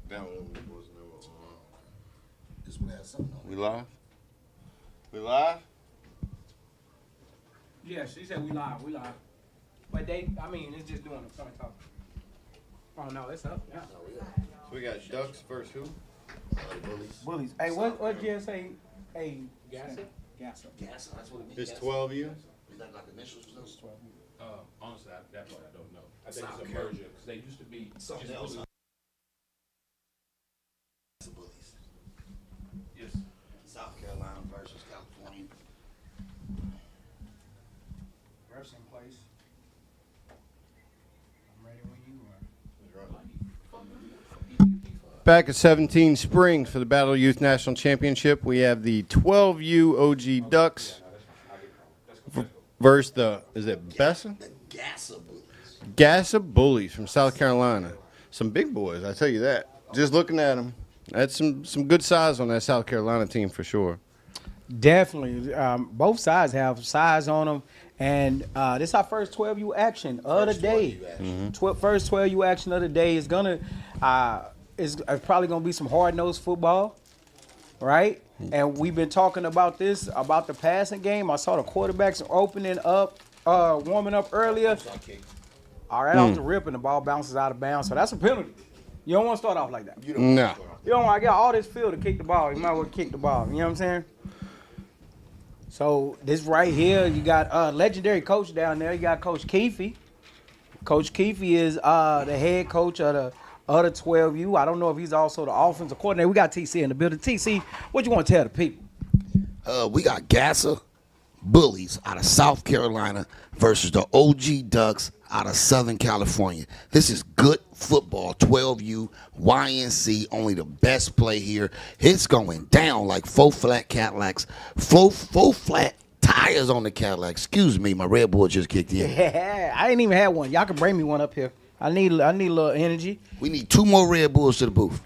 That one was never on. This one has something on We it. live? We live? Yeah, she said we live. But it's just doing the point talk. Oh no, it's up. Yeah. So we got Ducks versus who? Bullies. Bullies. Hey, what did you say? Hey, Gasser? Gas, that's what it means. It's 12U? Is that like initials or something? Honestly, that part I don't know. I think South it's a merger because they used to be Something just else. Bullies. Bullies. Yes. South Carolina versus California. Refs in place. I'm ready when you are. Back at 17 Springs for the Battle Youth National Championship, we have the 12U OG Ducks versus the, is it Bessemer? The Gas of Bullies. Gassa Bullies from South Carolina. Some big boys, I tell you that. Just looking at them, that's some good size on that South Carolina team for sure. Definitely. Both sides have size on them. And this is our first 12U action of the day. First 12U action of the day is gonna is probably gonna be some hard-nosed football, right? And we've been talking about this, about the passing game. I saw the quarterbacks opening up, warming up earlier. All right, off the rip, and the ball bounces out of bounds. So that's a penalty. You don't want to start off like that. No. You don't want to get all this field to kick the ball. You might as well kick the ball. You know what I'm saying? So this right here, you got legendary coach down there. You got Coach Keefe. Coach Keefe is the head coach of the 12U. I don't know if he's also the offensive coordinator. We got TC in the building. TC, what you want to tell the people? We got Gassa Bullies out of South Carolina versus the OG Ducks out of Southern California. This is good football. 12U, YNC, only the best play here. It's going down like four flat Cadillacs, four flat tires on the Cadillac. Excuse me, my Red Bull just kicked in. Yeah, I ain't even had one. Y'all can bring me one up here. I need a little energy. We need 2 more Red Bulls to the booth.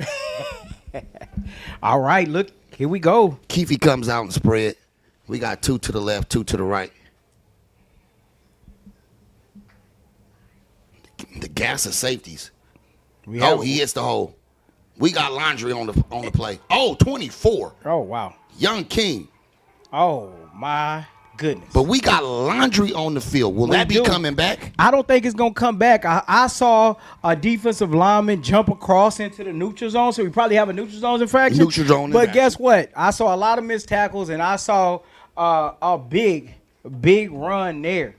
All right, look, here we go. Keefe comes out and spread. We got 2 to the left, 2 to the right. The gas of safeties. He hits the hole. We got Laundry on the play. Oh, 24. Oh, wow. Young King. Oh, my goodness. But we got Laundry on the field. Will that be coming back? I don't think it's going to come back. I saw a defensive lineman jump across into the neutral zone, so we probably have a neutral zone infraction. Neutral zone But infraction. guess what? I saw a lot of missed tackles, and I saw a big run there.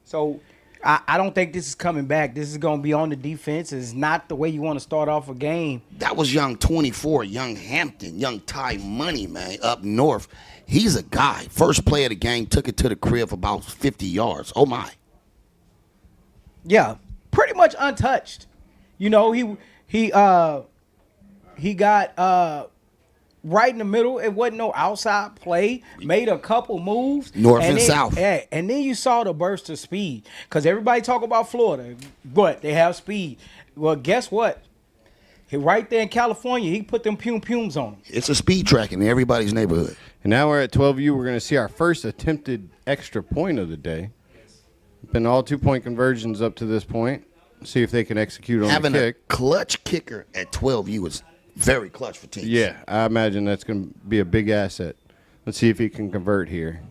So I don't think this is coming back. This is going to be on the defense. It's not the way you want to start off a game. That was young 24, young Hampton, young Ty Money, man, up north. He's a guy. First play of the game, took it to the crib for about 50 yards. Oh, my. Yeah, pretty much untouched. You know, he got right in the middle. It wasn't no outside play. Made a couple moves. North and south. Yeah, and then you saw the burst of speed. Because everybody talk about Florida, but they have speed. Well, guess what? Right there in California, he put them pumes on him. It's a speed track in everybody's neighborhood. And now we're at 12U. We're going to see our first attempted extra point of the day. Been all 2-point conversions up to this point. See if they can execute on Having the kick. a clutch kicker at 12U is very clutch for teams. Yeah, I imagine that's going to be a big asset. Let's see if he can convert here.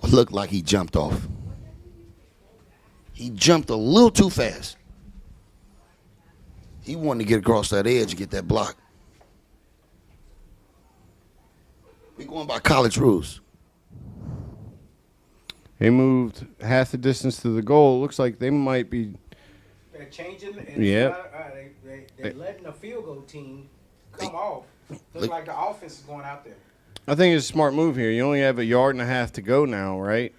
It looked like he jumped off. He jumped a little too fast. He wanted to get across that edge and get that block. We going by college rules. He moved half the distance to the goal. Looks like they might be. They're changing. And they're letting the field goal team come off. Looks like the offense is going out there. I think it's a smart move here. You only have a yard and a half to go now, right?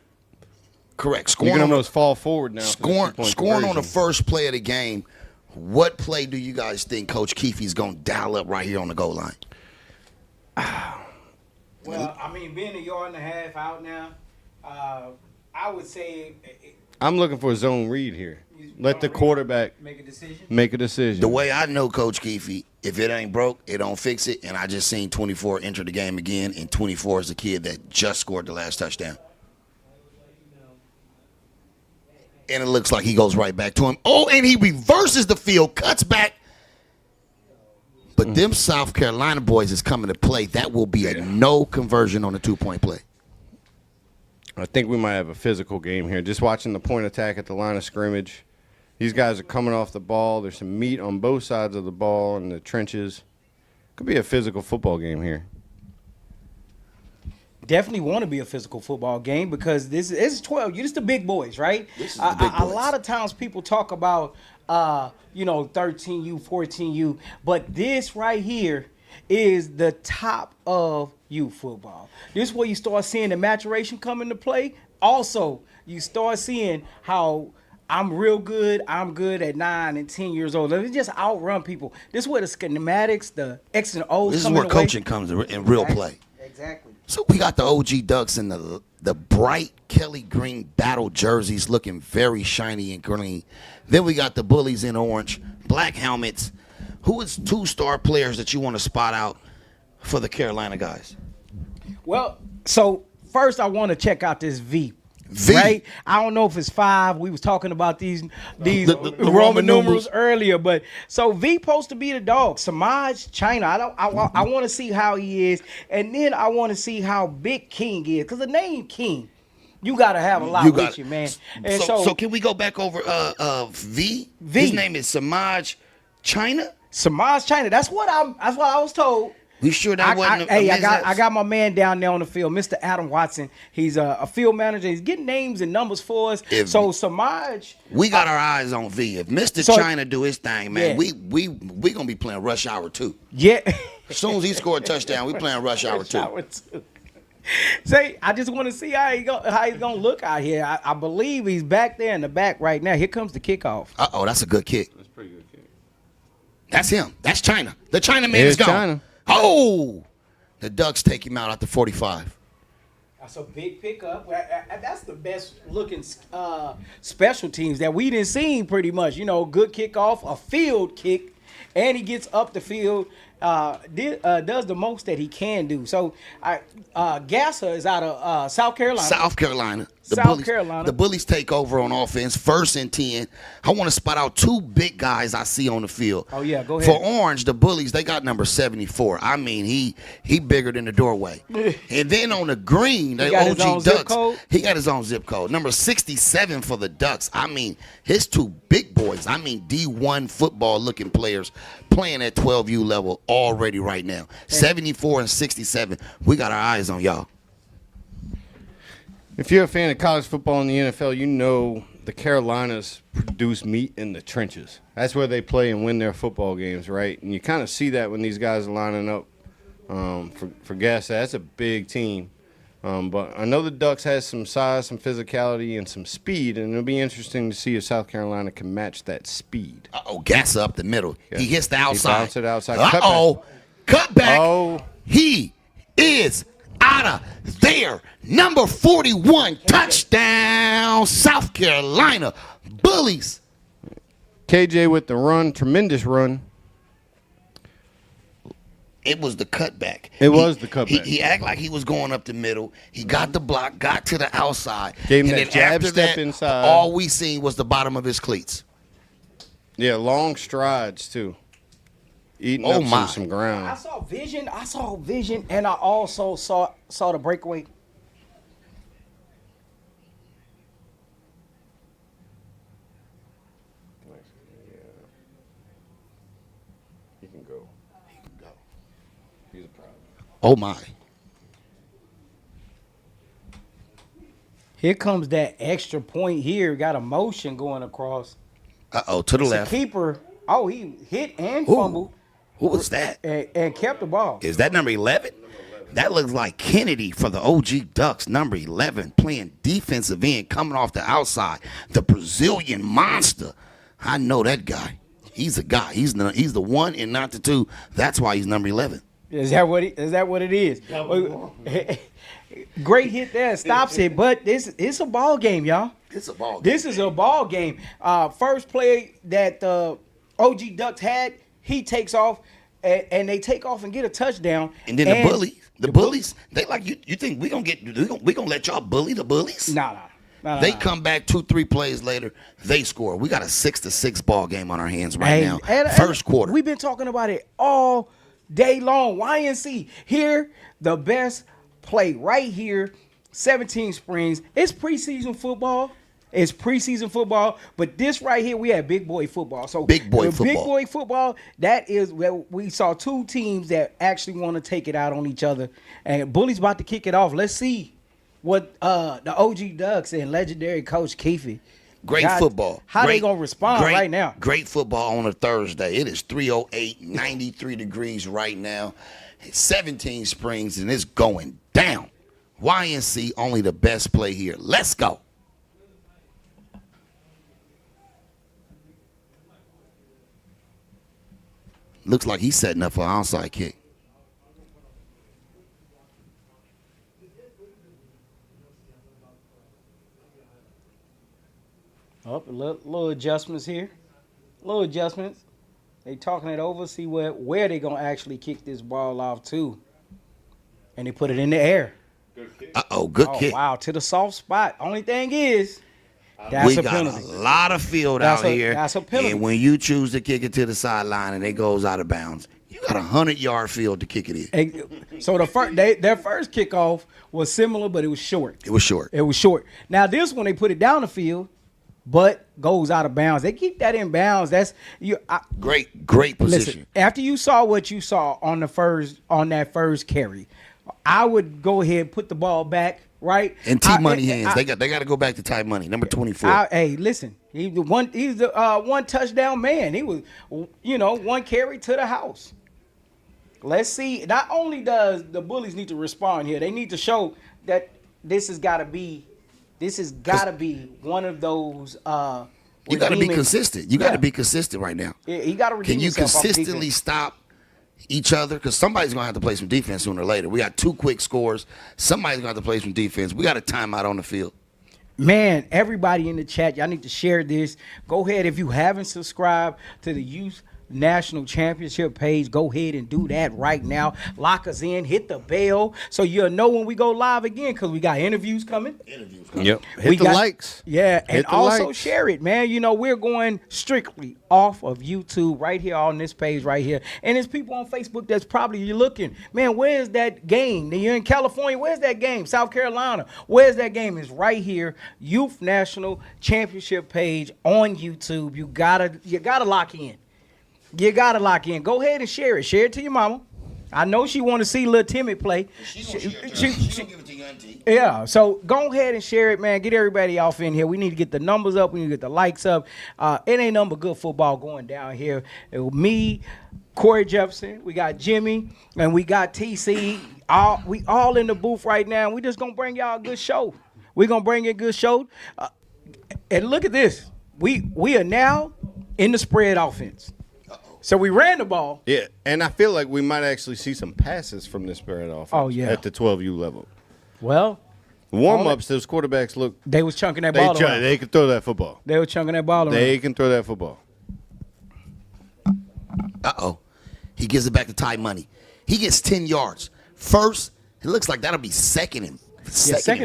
Correct. You can almost fall forward now. Scoring on the first play of the game. What play do you guys think Coach Keefe's going to dial up right here on the goal line? Well, I mean, being a yard and a half out now, I would say I'm looking for a zone read here. Let the quarterback make a decision. make a decision. The way I know Coach Keefe, if it ain't broke, it don't fix it. And I just seen 24 enter the game again, and 24 is the kid that just scored the last touchdown. And it looks like he goes right back to him. Oh, and he reverses the field, cuts back. But them South Carolina boys is coming to play. That will be a no conversion on a 2-point play. I think we might have a physical game here. Just watching the point attack at the line of scrimmage. These guys are coming off the ball. There's some meat on both sides of the ball in the trenches. Could be a physical football game here. Definitely want to be a physical football game because this is 12. You're just the big boys, right? This is the big A boys. lot of times people talk about, 13U, 14U, but this right here is the top of youth football. This is where you start seeing the maturation come into play. Also, you start seeing how I'm real good. I'm good at 9 and 10 years old. Let me just outrun people. This is where the schematics, the X and O's This is come where into play. coaching comes in real play. Exactly. So we got the OG Ducks in the bright Kelly green battle jerseys looking very shiny and green. Then we got the Bullies in orange, black helmets. Who is 2-star players that you want to spot out for the Carolina guys? Well, so first I want to check out this V. V. Right? I don't know if it's 5. We was talking about these the Roman numerals earlier, but so V supposed to be the dog. Samaj China. I want to see how he is, and then I want to see how big King is, because the name King, you got to have a lot with you, man. And so can we go back over V? V. His name is Samaj China. Samaj China. That's what I was told. We sure that wasn't I got my man down there on the field, Mr. Adam Watson. He's a field manager. He's getting names and numbers for us. So Samaj, we got our eyes on V. If Mr. China do his thing, man, Yeah. we gonna be playing Rush Hour 2. yeah. As soon as he scored a touchdown, we playing Rush Hour 2. Say, I just want to see how he's gonna look out here. I believe he's back there in the back right now. Here comes the kickoff. Uh-oh, that's a good kick. That's a pretty good kick. That's him. That's China. The China man Here's is gone. China. Oh! The Ducks take him out at the 45. That's a big pickup. That's the best looking special teams that we didn't see pretty much. Good kickoff, a field kick, and he gets up the field. Does the most that he can do. So, Gasser is out of South Carolina. South Carolina. Carolina. The Bullies take over on offense, 1st and 10. I want to spot out 2 big guys I see on the field. Oh, yeah, go ahead. For Orange, the Bullies, they got number 74. I mean, he bigger than the doorway. And then on the green, they got his own OG zip Ducks. code? He got his own zip code. Number 67 for the Ducks. I mean, his 2 big boys. I mean, D1 football-looking players playing at 12U level already right now. 74 and 67. We got our eyes on y'all. If you're a fan of college football in the NFL, you know the Carolinas produce meat in the trenches. That's where they play and win their football games, right? And you kind of see that when these guys are lining up for gas. That's a big team. But I know the Ducks has some size, some physicality, and some speed, and it'll be interesting to see if South Carolina can match that speed. Uh-oh, gas up the middle. Yeah. He hits the outside. He bounced it outside. Uh-oh, cut back. Oh. He is out of there. Number 41, touchdown, South Carolina. Bullies. KJ with the run, tremendous run. It was the cutback. It was the cutback. He acted like he was going up the middle. He got the block, got to the outside. Gave him and that then jab after step that, inside. all we seen was the bottom of his cleats. Yeah, long strides, too. Eating Oh, up my. some ground. I saw vision, and I also saw the breakaway. He can go. He's a problem. Oh, my. Here comes that extra point here. Got a motion going across. Uh-oh, to the It's a left. keeper. Oh, he hit and Ooh. fumbled Who was that? and kept the ball. Is that number 11? That looks like Kennedy for the OG Ducks, number 11, playing defensive end, coming off the outside. The Brazilian monster. I know that guy. He's a guy. He's the 1 and not the 2. That's why he's number 11. Is that what it is? Great hit there, stops it. But it's a ball game, y'all. It's a ball game. This is a ball game. First play that the OG Ducks had, he takes off, and they take off and get a touchdown. And then the bullies, they like you think we gonna let y'all bully the Bullies? Nah. They come back 2-3 plays later. They score. We got a 6-6 ball game on our hands right now. First quarter. We've been talking about it all day long. YNC here, the best play right here. 17 Springs. It's preseason football. It's preseason football, but this right here, we had big boy football. So big boy football, that is where we saw two teams that actually want to take it out on each other. And Bully's about to kick it off. Let's see what the OG Ducks and legendary coach Keefe. Great football. How they going to respond right now? Great football on a Thursday. It is 3:08, 93 degrees right now. It's 17 Springs, and it's going down. YNC, only the best play here. Let's go. Looks like he's setting up for an onside kick. Up a little adjustments here. Little adjustments. They talking it over, see where they going to actually kick this ball off to. And they put it in the air. Uh-oh, good kick. Wow, to the soft spot. Only thing is, that's we a got penalty. a lot of field out here. That's a penalty. And when you choose to kick it to the sideline and it goes out of bounds, you got a 100-yard field to kick it in. So their first kickoff was similar, but it was short. It was short. It was short. Now this one, they put it down the field, but goes out of bounds. They keep that in bounds. That's great position. Listen, after you saw what you saw on that first carry, I would go ahead and put the ball back. Right, and T Money hands. They got to go back to Ty Money, number 24. Hey, listen, he's the one touchdown man. He was, one carry to the house. Let's see. Not only does the Bullies need to respond here, they need to show that this has got to be one of those. You got to be consistent. You got to be consistent right now. Yeah, you got to. Can you consistently stop each other? Because somebody's going to have to play some defense sooner or later. We got 2 quick scores. Somebody's going to have to play some defense. We got a timeout on the field. Man, everybody in the chat, y'all need to share this. Go ahead. If you haven't subscribed to the Youth National Championship page, go ahead and do that right now. Lock us in. Hit the bell so you'll know when we go live again, because we got interviews coming. Yep. Hit the likes. Yeah, and also likes. share it, man. We're going strictly off of YouTube right here on this page right here. And there's people on Facebook that's probably looking, man, where's that game? You're in California. Where's that game? South Carolina. Where's that game? It's right here. Youth National Championship page on YouTube. You gotta lock in. You got to lock in. Go ahead and share it. Share it to your mama. I know she want to see Lil Timmy play. She gonna give it to your auntie. Yeah, so go ahead and share it, man. Get everybody off in here. We need to get the numbers up. We need to get the likes up. It ain't nothing but good football going down here. Me, Corey Jefferson, we got Jimmy, and we got TC. We all in the booth right now. We just going to bring y'all a good show. We're going to bring you a good show. And look at this. We are now in the spread offense. So we ran the ball. Yeah, and I feel like we might actually see some passes from this spread offense. Oh, yeah. At the 12U level. Well, warm-ups, those quarterbacks look. They was chunking that ball around. They can throw that football. They were chunking that ball around. They can throw that football. Uh-oh. He gives it back to Ty Money. He gets 10 yards. First, it looks like that'll be second and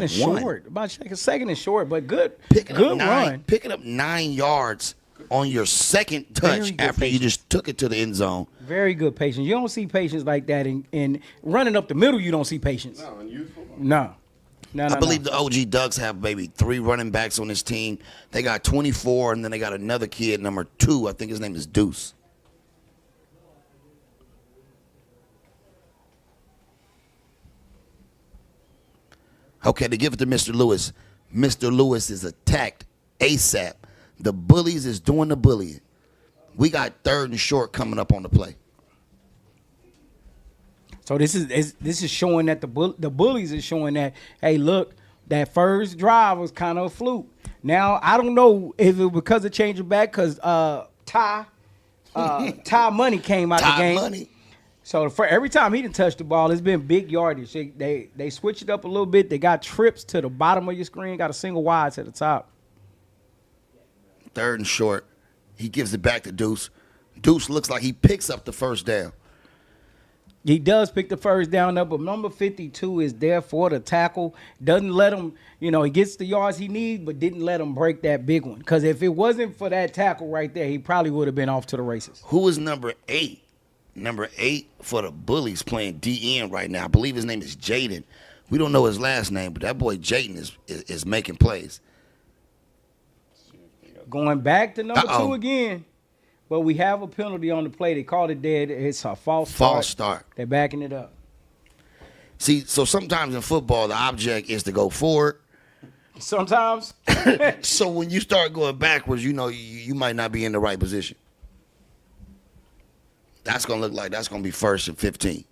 short. About second and short, but good run. Picking up 9 yards on your second touch after you just took it to the end zone. Very good patience. You don't see patience like that in running up the middle. You don't see patience. No, in youth football. No. I believe the OG Ducks have maybe 3 running backs on this team. They got 24, and then they got another kid, number 2. I think his name is Deuce. Okay, they give it to Mr. Lewis. Mr. Lewis is attacked ASAP. The Bullies is doing the bullying. We got 3rd and short coming up on the play. So this is showing that the Bullies is showing that, hey, look, that first drive was kind of a fluke. Now I don't know if it was because of changing back, because Ty Money came out the game. Money. So for every time he didn't touch the ball, it's been big yardage. They switched it up a little bit. They got trips to the bottom of your screen, got a single wide to the top. 3rd and short. He gives it back to Deuce. Deuce looks like he picks up the first down. He does pick the first down up, but number 52 is there for the tackle. Doesn't let him, he gets the yards he needs, but didn't let him break that big one. Because if it wasn't for that tackle right there, he probably would have been off to the races. Who is number 8? Number 8 for the Bullies playing DN right now. I believe his name is Jaden. We don't know his last name, but that boy Jaden is making plays. Going back to number 2 again. But we have a penalty on the play. They called it dead. It's a false start. They're backing it up. See, so sometimes in football, the object is to go forward. Sometimes. So when you start going backwards, you might not be in the right position. That's going to look like that's going to be 1st and 15.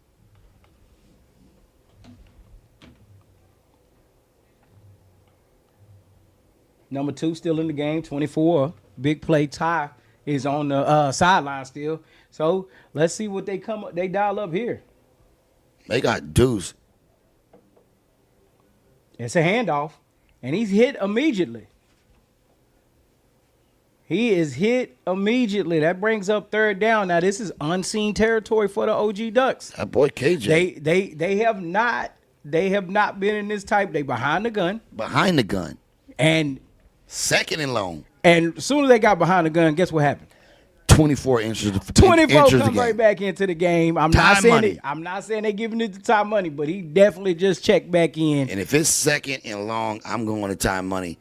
Number 2 still in the game, 24. Big play. Ty is on the sideline still. So let's see what they dial up here. They got Deuce. It's a handoff, and he's hit immediately. He is hit immediately. That brings up 3rd down. Now this is unseen territory for the OG Ducks. That boy KJ. They have not been in this type. They behind the gun. Behind the gun. And 2nd and long. And as soon as they got behind the gun, guess what happened? 24 inches. 24 comes right back into the game. I'm not saying they giving it to Ty Money, but he definitely just checked back in. And if it's 2nd and long, I'm going to Ty Money.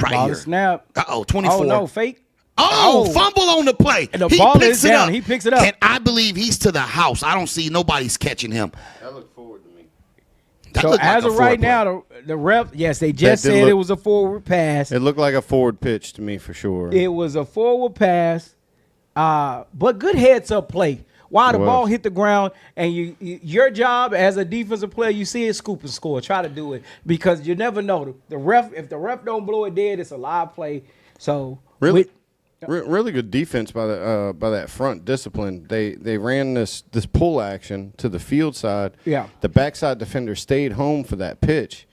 Right Ball here. Snap. 24. Oh, no, fake. Fumble on the play. And the ball is down. He picks it up. And I believe he's to the house. I don't see nobody's catching him. That looked forward to me. So as of right now, the ref, yes, they just said it was a forward pass. It looked like a forward pitch to me for sure. It was a forward pass, but good heads-up play. While the ball hit the ground, and your job as a defensive player, you see it, scoop and score. Try to do it because you never know. If the ref don't blow it dead, it's a live play. So really good defense by that front discipline. They ran this pull action to the field side. Yeah. The backside defender stayed home for that pitch.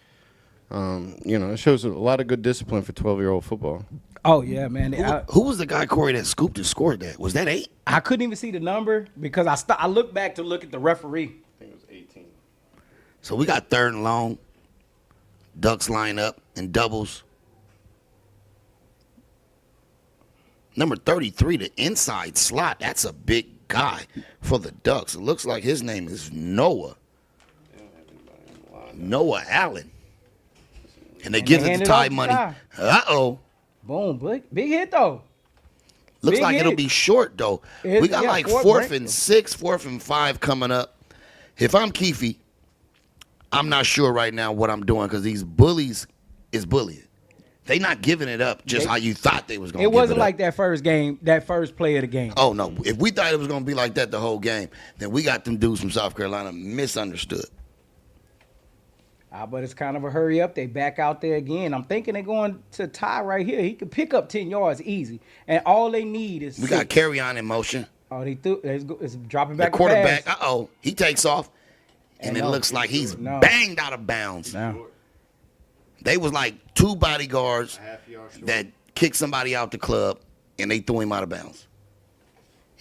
It shows a lot of good discipline for 12-year-old football. Oh yeah, man. Who was the guy, Corey, that scooped and scored that? Was that 8? I couldn't even see the number because I looked back to look at the referee. I think it was 18. So we got 3rd and long. Ducks line up in doubles. Number 33, the inside slot. That's a big guy for the Ducks. It looks like his name is Noah. Noah Allen. And they give it to Ty Money. Uh-oh. Boom. Big hit, though. Looks like it'll be short, though. We got like 4th and 6, 4th and 5 coming up. If I'm Keefe, I'm not sure right now what I'm doing because these bullies is bullying. They not giving it up just how you thought they was going to give it up. It wasn't like that first play of the game. Oh, no. If we thought it was going to be like that the whole game, then we got them dudes from South Carolina misunderstood. But it's kind of a hurry up. They back out there again. I'm thinking they're going to Ty right here. He could pick up 10 yards easy. And all they need is We got carry on in motion. Oh, they threw. It's dropping back. The quarterback, he takes off. And it looks like he's banged out of bounds. No. They was like 2 bodyguards that kicked somebody out the club, and they threw him out of bounds.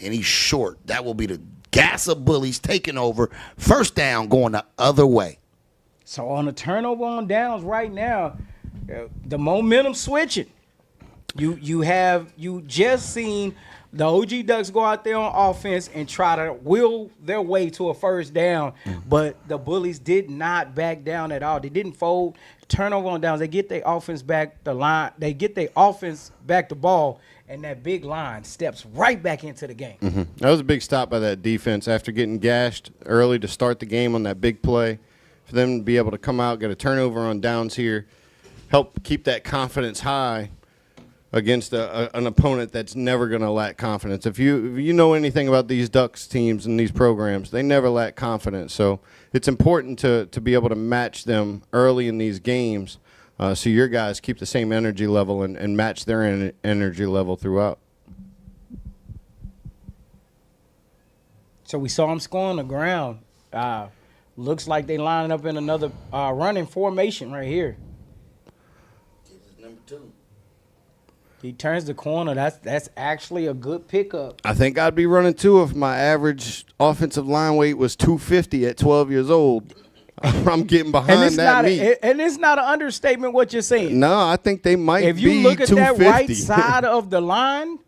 And he's short. That will be the gas of bullies taking over. 1st down going the other way. So on the turnover on downs right now, the momentum switching. You just seen the OG Ducks go out there on offense and try to will their way to a 1st down, but the bullies did not back down at all. They didn't fold. Turnover on downs. They get their offense back the line. They get their offense back the ball, and that big line steps right back into the game. Mm-hmm. That was a big stop by that defense after getting gashed early to start the game on that big play. For them to be able to come out, get a turnover on downs here, help keep that confidence high against an opponent that's never going to lack confidence. If you know anything about these Ducks teams and these programs, they never lack confidence. So it's important to be able to match them early in these games so your guys keep the same energy level and match their energy level throughout. So we saw them score on the ground. Looks like they lining up in another running formation right here. Number 2. He turns the corner. That's actually a good pickup. I think I'd be running too if my average offensive line weight was 250 at 12 years old. I'm getting behind that meat. And it's not an understatement what you're saying. No, I think they might If be you look at that 250. right side of the line,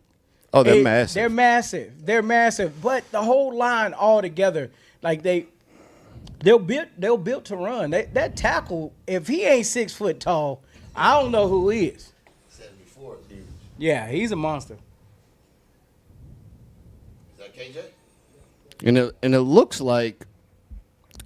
Oh, they're massive. They're massive. They're massive. But the whole line all together, like they're built to run. That tackle, if he ain't 6 foot tall, I don't know who is. 74 is huge. Yeah, he's a monster. Is that KJ? And it looks like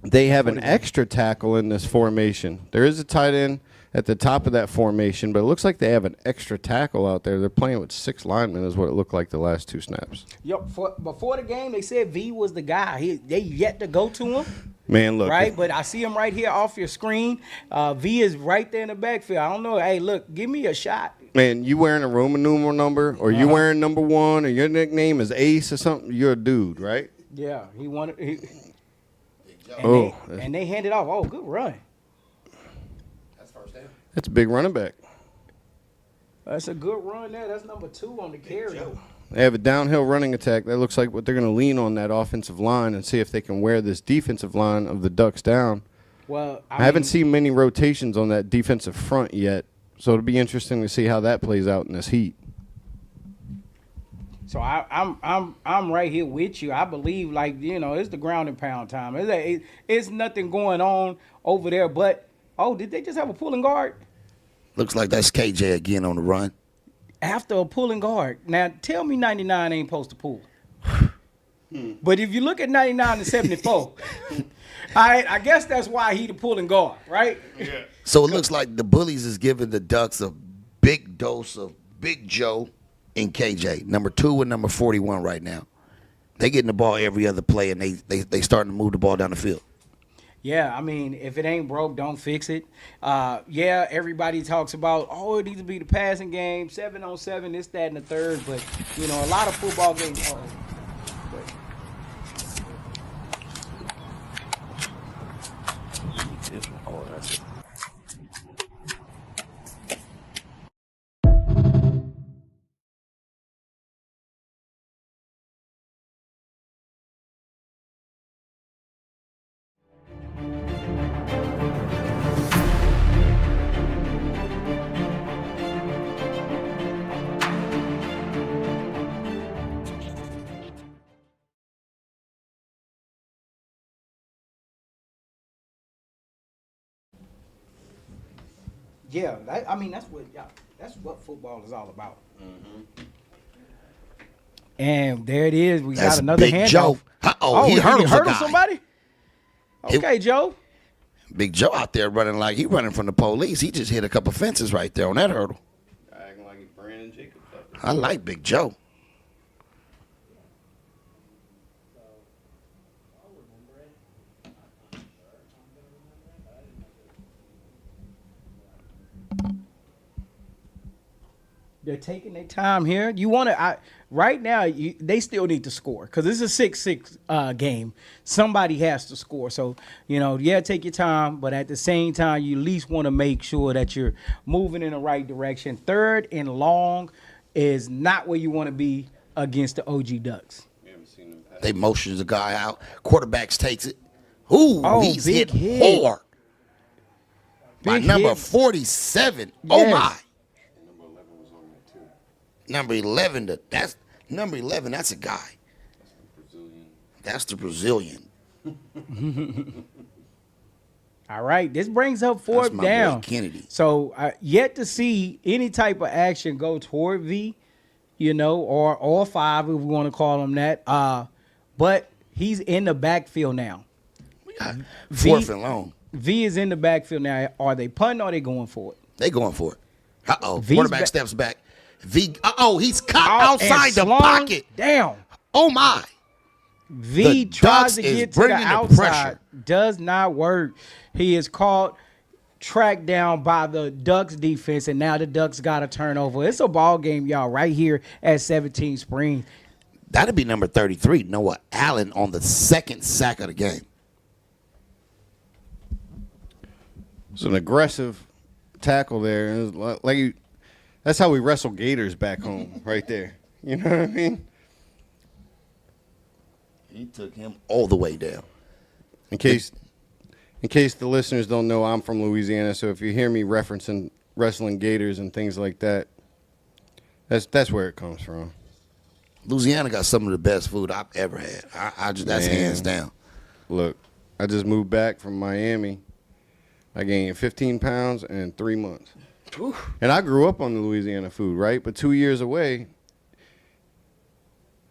they have an extra tackle in this formation. There is a tight end at the top of that formation, but it looks like they have an extra tackle out there. They're playing with 6 linemen is what it looked like the last 2 snaps. Before the game, they said V was the guy. They yet to go to him. Man, look. Right, but I see him right here off your screen. V is right there in the backfield. I don't know. Hey, look, give me a shot. Man, you wearing a Roman numeral number, or you wearing number 1, or your nickname is Ace or something, you're a dude, right? Yeah, he wanted. Oh. And they handed off. Oh, good run. That's first down. That's a big running back. That's a good run there. That's number 2 on the carry. They have a downhill running attack. That looks like what they're going to lean on that offensive line and see if they can wear this defensive line of the Ducks down. Well, I haven't seen many rotations on that defensive front yet, so it'll be interesting to see how that plays out in this heat. So I'm right here with you. I believe, like, it's the ground and pound time. It's nothing going on over there. But did they just have a pulling guard? Looks like that's KJ again on the run. After a pulling guard. Now, tell me 99 ain't supposed to pull. But if you look at 99 and 74, I guess that's why he the pulling guard, right? Yeah. So it looks like the Bullies is giving the Ducks a big dose of Big Joe and KJ, number 2 and number 41 right now. They getting the ball every other play, and they starting to move the ball down the field. Yeah, I mean, if it ain't broke, don't fix it. Yeah, everybody talks about, it needs to be the passing game, 7-on-7, this, that, and the third. But, a lot of football games. That's it. Yeah, that's what football is all about. Mm-hmm. And there it is. We That's got another Big handoff. Joe. He hurdles a guy. Somebody? Okay, Joe. Big Joe out there running like he running from the police. He just hit a couple fences right there on that hurdle. Acting like he's Brandon Jacobs. I like Big Joe. They're taking their time here. You want to right now? They still need to score because this is a 6-6 game. Somebody has to score. So take your time, but at the same time, you at least want to make sure that you're moving in the right direction. 3rd and long is not where you want to be against the OG Ducks. They motions the guy out. Quarterbacks takes it. Ooh, he's hit hard. By number 47. Yes. Oh my. Number 11, that's number 11. That's a guy. That's the Brazilian. All right, this brings up 4th That's my down. boy Kennedy. So yet to see any type of action go toward V, or 5 if we want to call him that. But he's in the backfield now. We got 4th and long. V is in the backfield now. Are they punting or are they going for it? They going for it. V's Quarterback steps back. V. He's caught Out outside and the slung pocket. Down. Oh my. V The tries Ducks to is get to the bringing the outside. pressure. Does not work. He is caught, tracked down by the Ducks defense, and now the Ducks got a turnover. It's a ball game, y'all, right here at 17 Springs. That'd be number 33, Noah Allen, on the 2nd sack of the game. It's an aggressive tackle there. Like That's how we wrestle gators back home, right there. You know what I mean? He took him all the way down. In case the listeners don't know, I'm from Louisiana, so if you hear me referencing wrestling gators and things like that, that's where it comes from. Louisiana got some of the best food I've ever had. That's hands down. Look, I just moved back from Miami. I gained 15 pounds in 3 months. Oof. And I grew up on the Louisiana food, right? But 2 years away,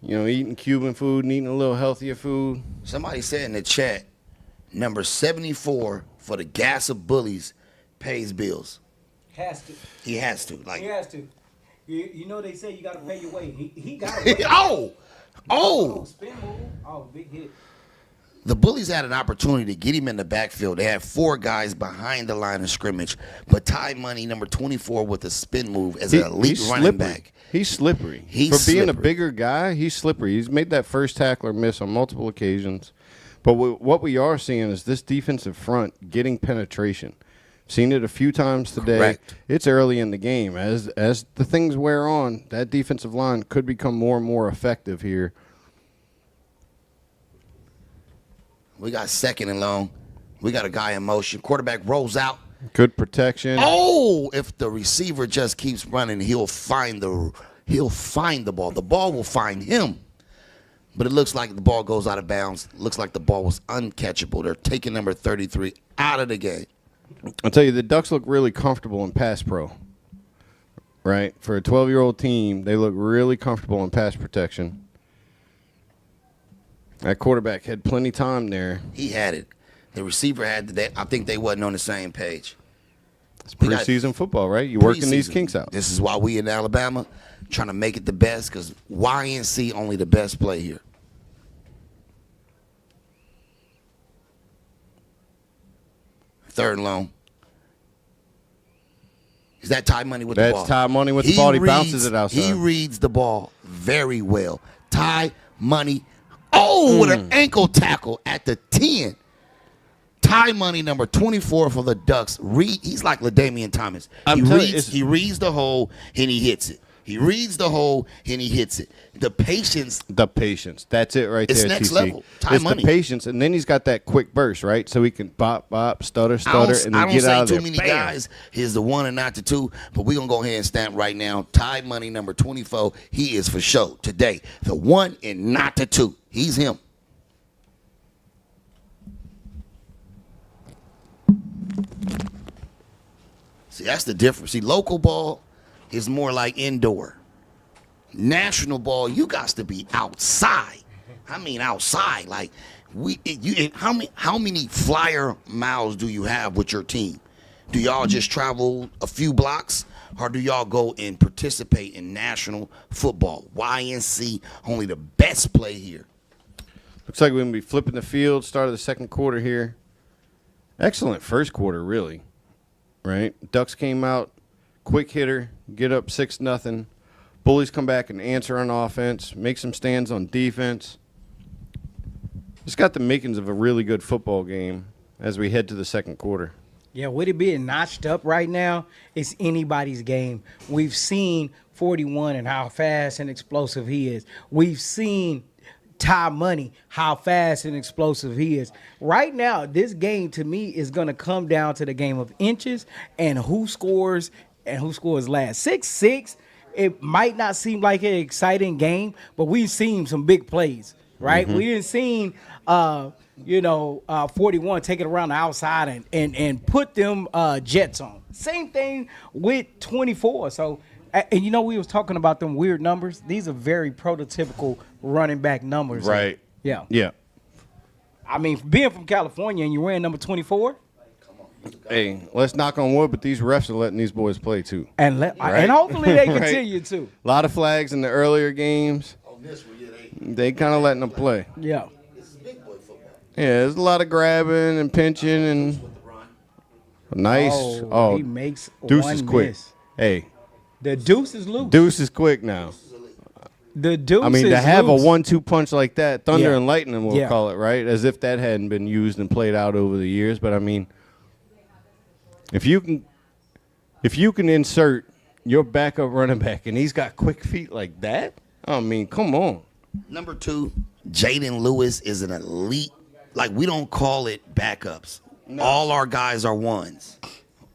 eating Cuban food and eating a little healthier food. Somebody said in the chat, number 74 for the gas of bullies pays bills. Has to. He has to. He has to. You know they say you got to pay your way. He got to. Oh! Spin move. Oh, big hit. The bullies had an opportunity to get him in the backfield. They had 4 guys behind the line of scrimmage, but Ty Money, number 24, with a spin move as an elite running back. He's slippery. For being a bigger guy, he's slippery. He's made that first tackler miss on multiple occasions. But what we are seeing is this defensive front getting penetration. Seen it a few times today. Correct. It's early in the game. As the things wear on, that defensive line could become more and more effective here. We got second and long. We got a guy in motion. Quarterback rolls out. Good protection. Oh, if the receiver just keeps running, he'll find the ball. The ball will find him. But it looks like the ball goes out of bounds. Looks like the ball was uncatchable. They're taking number 33 out of the game. I'll tell you, the Ducks look really comfortable in pass pro. Right? For a 12-year-old team, they look really comfortable in pass protection. That quarterback had plenty of time there. He had it. The receiver had it. I think they wasn't on the same page. It's preseason football, right? You're working these kinks out. This is why we in Alabama trying to make it the best, because YNC only the best play here. Third and long. Is that Ty Money with the ball? That's Ty Money with the ball. He bounces it outside. He reads the ball very well. Ty Money. Oh, with an ankle tackle at the 10. Ty Money, number 24 for the Ducks. He's like LaDainian Thomas. He reads the hole and he hits it. He reads the hole and he hits it. The patience. That's it right there. It's next level. It's the patience, and then he's got that quick burst, right? So he can bop, stutter, and then get out of there. I don't say too many guys. He's the one and not the two, but we're going to go ahead and stamp right now. Ty Money, number 24, he is for sure today. The one and not the two. He's him. See, that's the difference. See, local ball is more like indoor. National ball, you got to be outside. I mean, outside. Like, how many flyer miles do you have with your team? Do y'all just travel a few blocks, or do y'all go and participate in national football? YNC, only the best play here. Looks like we're going to be flipping the field, start of the second quarter here. Excellent first quarter, really. Right? Ducks came out, quick hitter, get up 6-0. Bullies come back and answer on offense, make some stands on defense. It's got the makings of a really good football game as we head to the second quarter. Yeah, with it being notched up right now, it's anybody's game. We've seen 41 and how fast and explosive he is. We've seen Ty Money, how fast and explosive he is. Right now, this game to me is going to come down to the game of inches and who scores last. 6-6, it might not seem like an exciting game, but we've seen some big plays, right? We didn't seen 41 take it around the outside and put them Jets on. Same thing with 24. So, and we was talking about them weird numbers. These are very prototypical running back numbers. Right. Yeah. Yeah. I mean, being from California and you're wearing number 24. Hey, let's knock on wood, but these refs are letting these boys play too. And hopefully they continue to. A lot of flags in the earlier games. They kind of letting them play. Yeah. Yeah, there's a lot of grabbing and pinching and nice. Oh, he makes Deuce one is quick. miss. Hey, the Deuce is loose. Deuce is quick now. The Deuce. I mean, is to have loose. a 1-2 punch like that, thunder Yeah. and lightning, we'll call it, right? As if that hadn't been used and played out over the years. But I mean, if you can insert your backup running back, and he's got quick feet like that. I mean, come on. Number 2, Jaden Lewis is an elite. Like, we don't call it backups. No. All our guys are ones.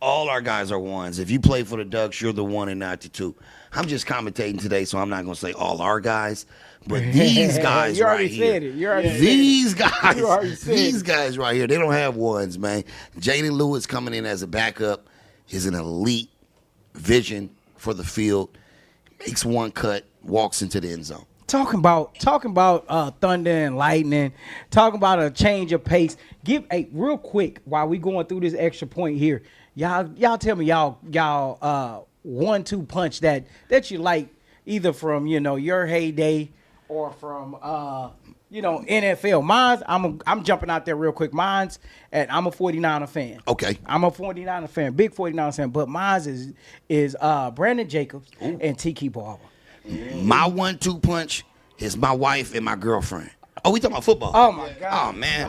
All our guys are ones. If you play for the Ducks, you're the 1 and not the 2. I'm just commentating today, so I'm not going to say all our guys. But these guys right here. These guys right here, they don't have ones, man. Jaden Lewis coming in as a backup is an elite vision for the field. Makes one cut, walks into the end zone. Talking about thunder and lightning, talking about a change of pace. Real quick while we going through this extra point here. Y'all tell me y'all 1-2 punch that you like either from your heyday or from NFL. Mine's I'm jumping out there real quick. Mine's and I'm a 49er fan. Okay. I'm a 49er fan, big 49er fan, but mine's is Brandon Jacobs and Tiki Barber. My 1-2 punch is my wife and my girlfriend. Oh, we talking about football? Oh my God. Oh man,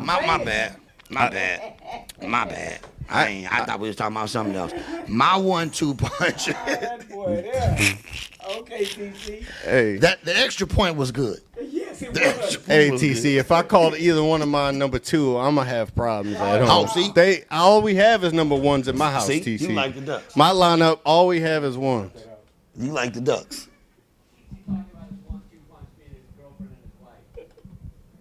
my bad. I thought we was talking about something else. My 1-2 punch. That boy there. Okay, TC. Hey, the extra point was good. Yes, it was. hey, TC. If I called either one of mine number 2, I'm gonna have problems at home. Oh, see, all we have is number 1s at my house. See? TC. You like the Ducks. My lineup, all we have is 1s. You like the Ducks.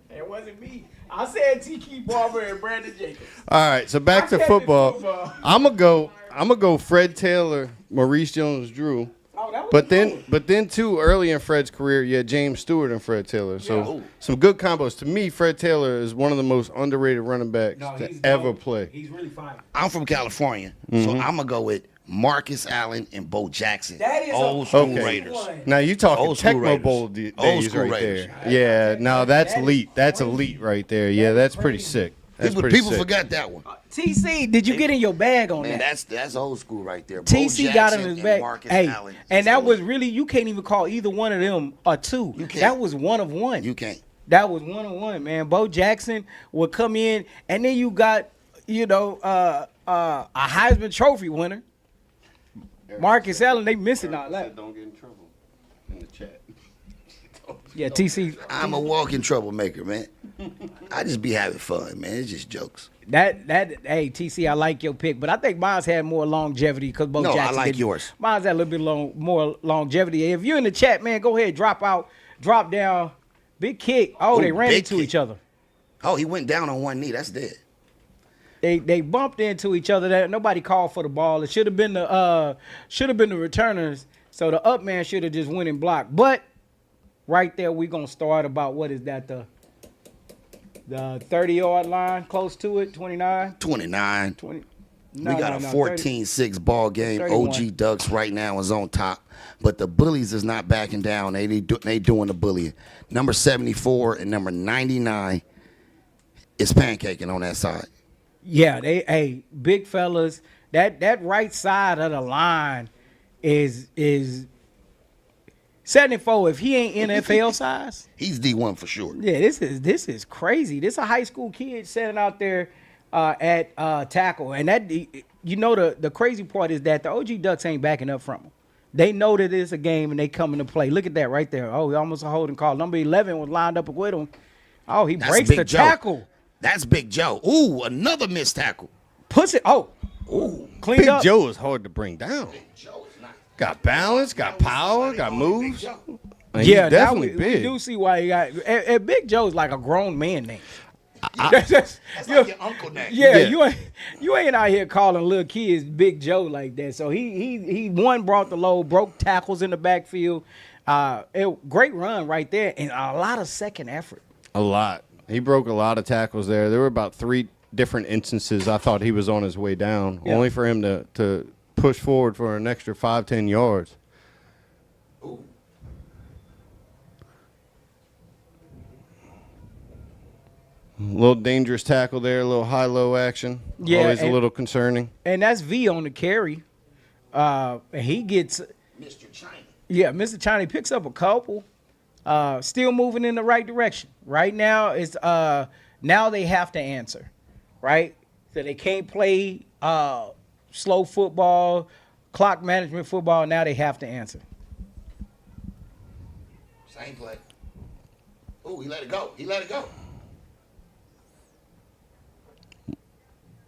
It wasn't me. I said Tiki Barber and Brandon Jacobs. All right, so back to football. I'm gonna go Fred Taylor, Maurice Jones-Drew. Oh, that was But then too early in Fred's career, you had James Stewart and Fred Taylor. So some good combos. To me, Fred Taylor is one of the most underrated running backs to ever play. He's really fine. I'm from California, so I'm gonna go with Marcus Allen and Bo Jackson. That is old school Okay. Raiders. Now you talking Old school Tecmo Raiders. Bowl Old days school right Raiders. there. Yeah, no, that's elite. That's elite right there. Yeah, that's pretty sick. That's pretty People sick. forgot that one. TC, did you get in your bag on Man, that? that's old school right there. Bo TC got in Jackson his and bag. Marcus Hey, Allen. and that was really, you can't even call either one of them a 2. You can't. That was 1 of 1. You can't. That was 1 of 1, man. Bo Jackson would come in, and then you got, a Heisman Trophy winner. Marcus Allen, they missing all that. Don't get in trouble in the chat. Yeah, TC. I'm a walking troublemaker, man. I just be having fun, man. It's just jokes. Hey, TC, I like your pick, but I think mine's had more longevity because Bo Jackson. I like didn't. yours. Mine's had a little bit more longevity. If you're in the chat, man, go ahead, drop down. Big kick. Oh, they ran into each other. Oh, he went down on one knee. That's dead. They bumped into each other. That nobody called for the ball. It should have been the returners. So the up man should have just went and blocked. But right there, we're gonna start about what is that, the 30-yard line, close to it, 29? 29. 20. We got a 14-6 ball game. 31. OG Ducks right now is on top, but the Bullies is not backing down. They doing the bullying. Number 74 and number 99 is pancaking on that side. Yeah, big fellas. That right side of the line is 74. If he ain't NFL size, He's D1 for sure. yeah, this is crazy. This a high school kid standing out there at tackle, and that the crazy part is that the OG Ducks ain't backing up from him. They know that it's a game and they coming to play. Look at that right there. Oh, he almost a holding call. Number 11 was lined up with him. Oh, he breaks Big the Joe. tackle. That's Big Joe. Ooh, another missed tackle. Puts it. Oh, Ooh, cleaned Big up. Joe is hard to bring down. Joe is not. Got balance, got power, got moves. Big Joe. And Yeah, he's definitely we big. do see why he got. And Big Joe's like a grown man name. That's like your uncle name. Yeah, you ain't out here calling little kids Big Joe like that. So he brought the load, broke tackles in the backfield. Great run right there, and a lot of second effort. A lot. He broke a lot of tackles there. There were about 3 different instances I thought he was on his way down, only for him to push forward for an extra 5-10 yards. Ooh. A little dangerous tackle there, a little high-low action. Yeah, Always a and- little concerning. And that's V on the carry. He gets, Mr. China. Mr. China picks up a couple. Still moving in the right direction. Right now, it's now they have to answer, right? So they can't play slow football, clock management football. Now they have to answer. Same play. Oh, he let it go. He let it go.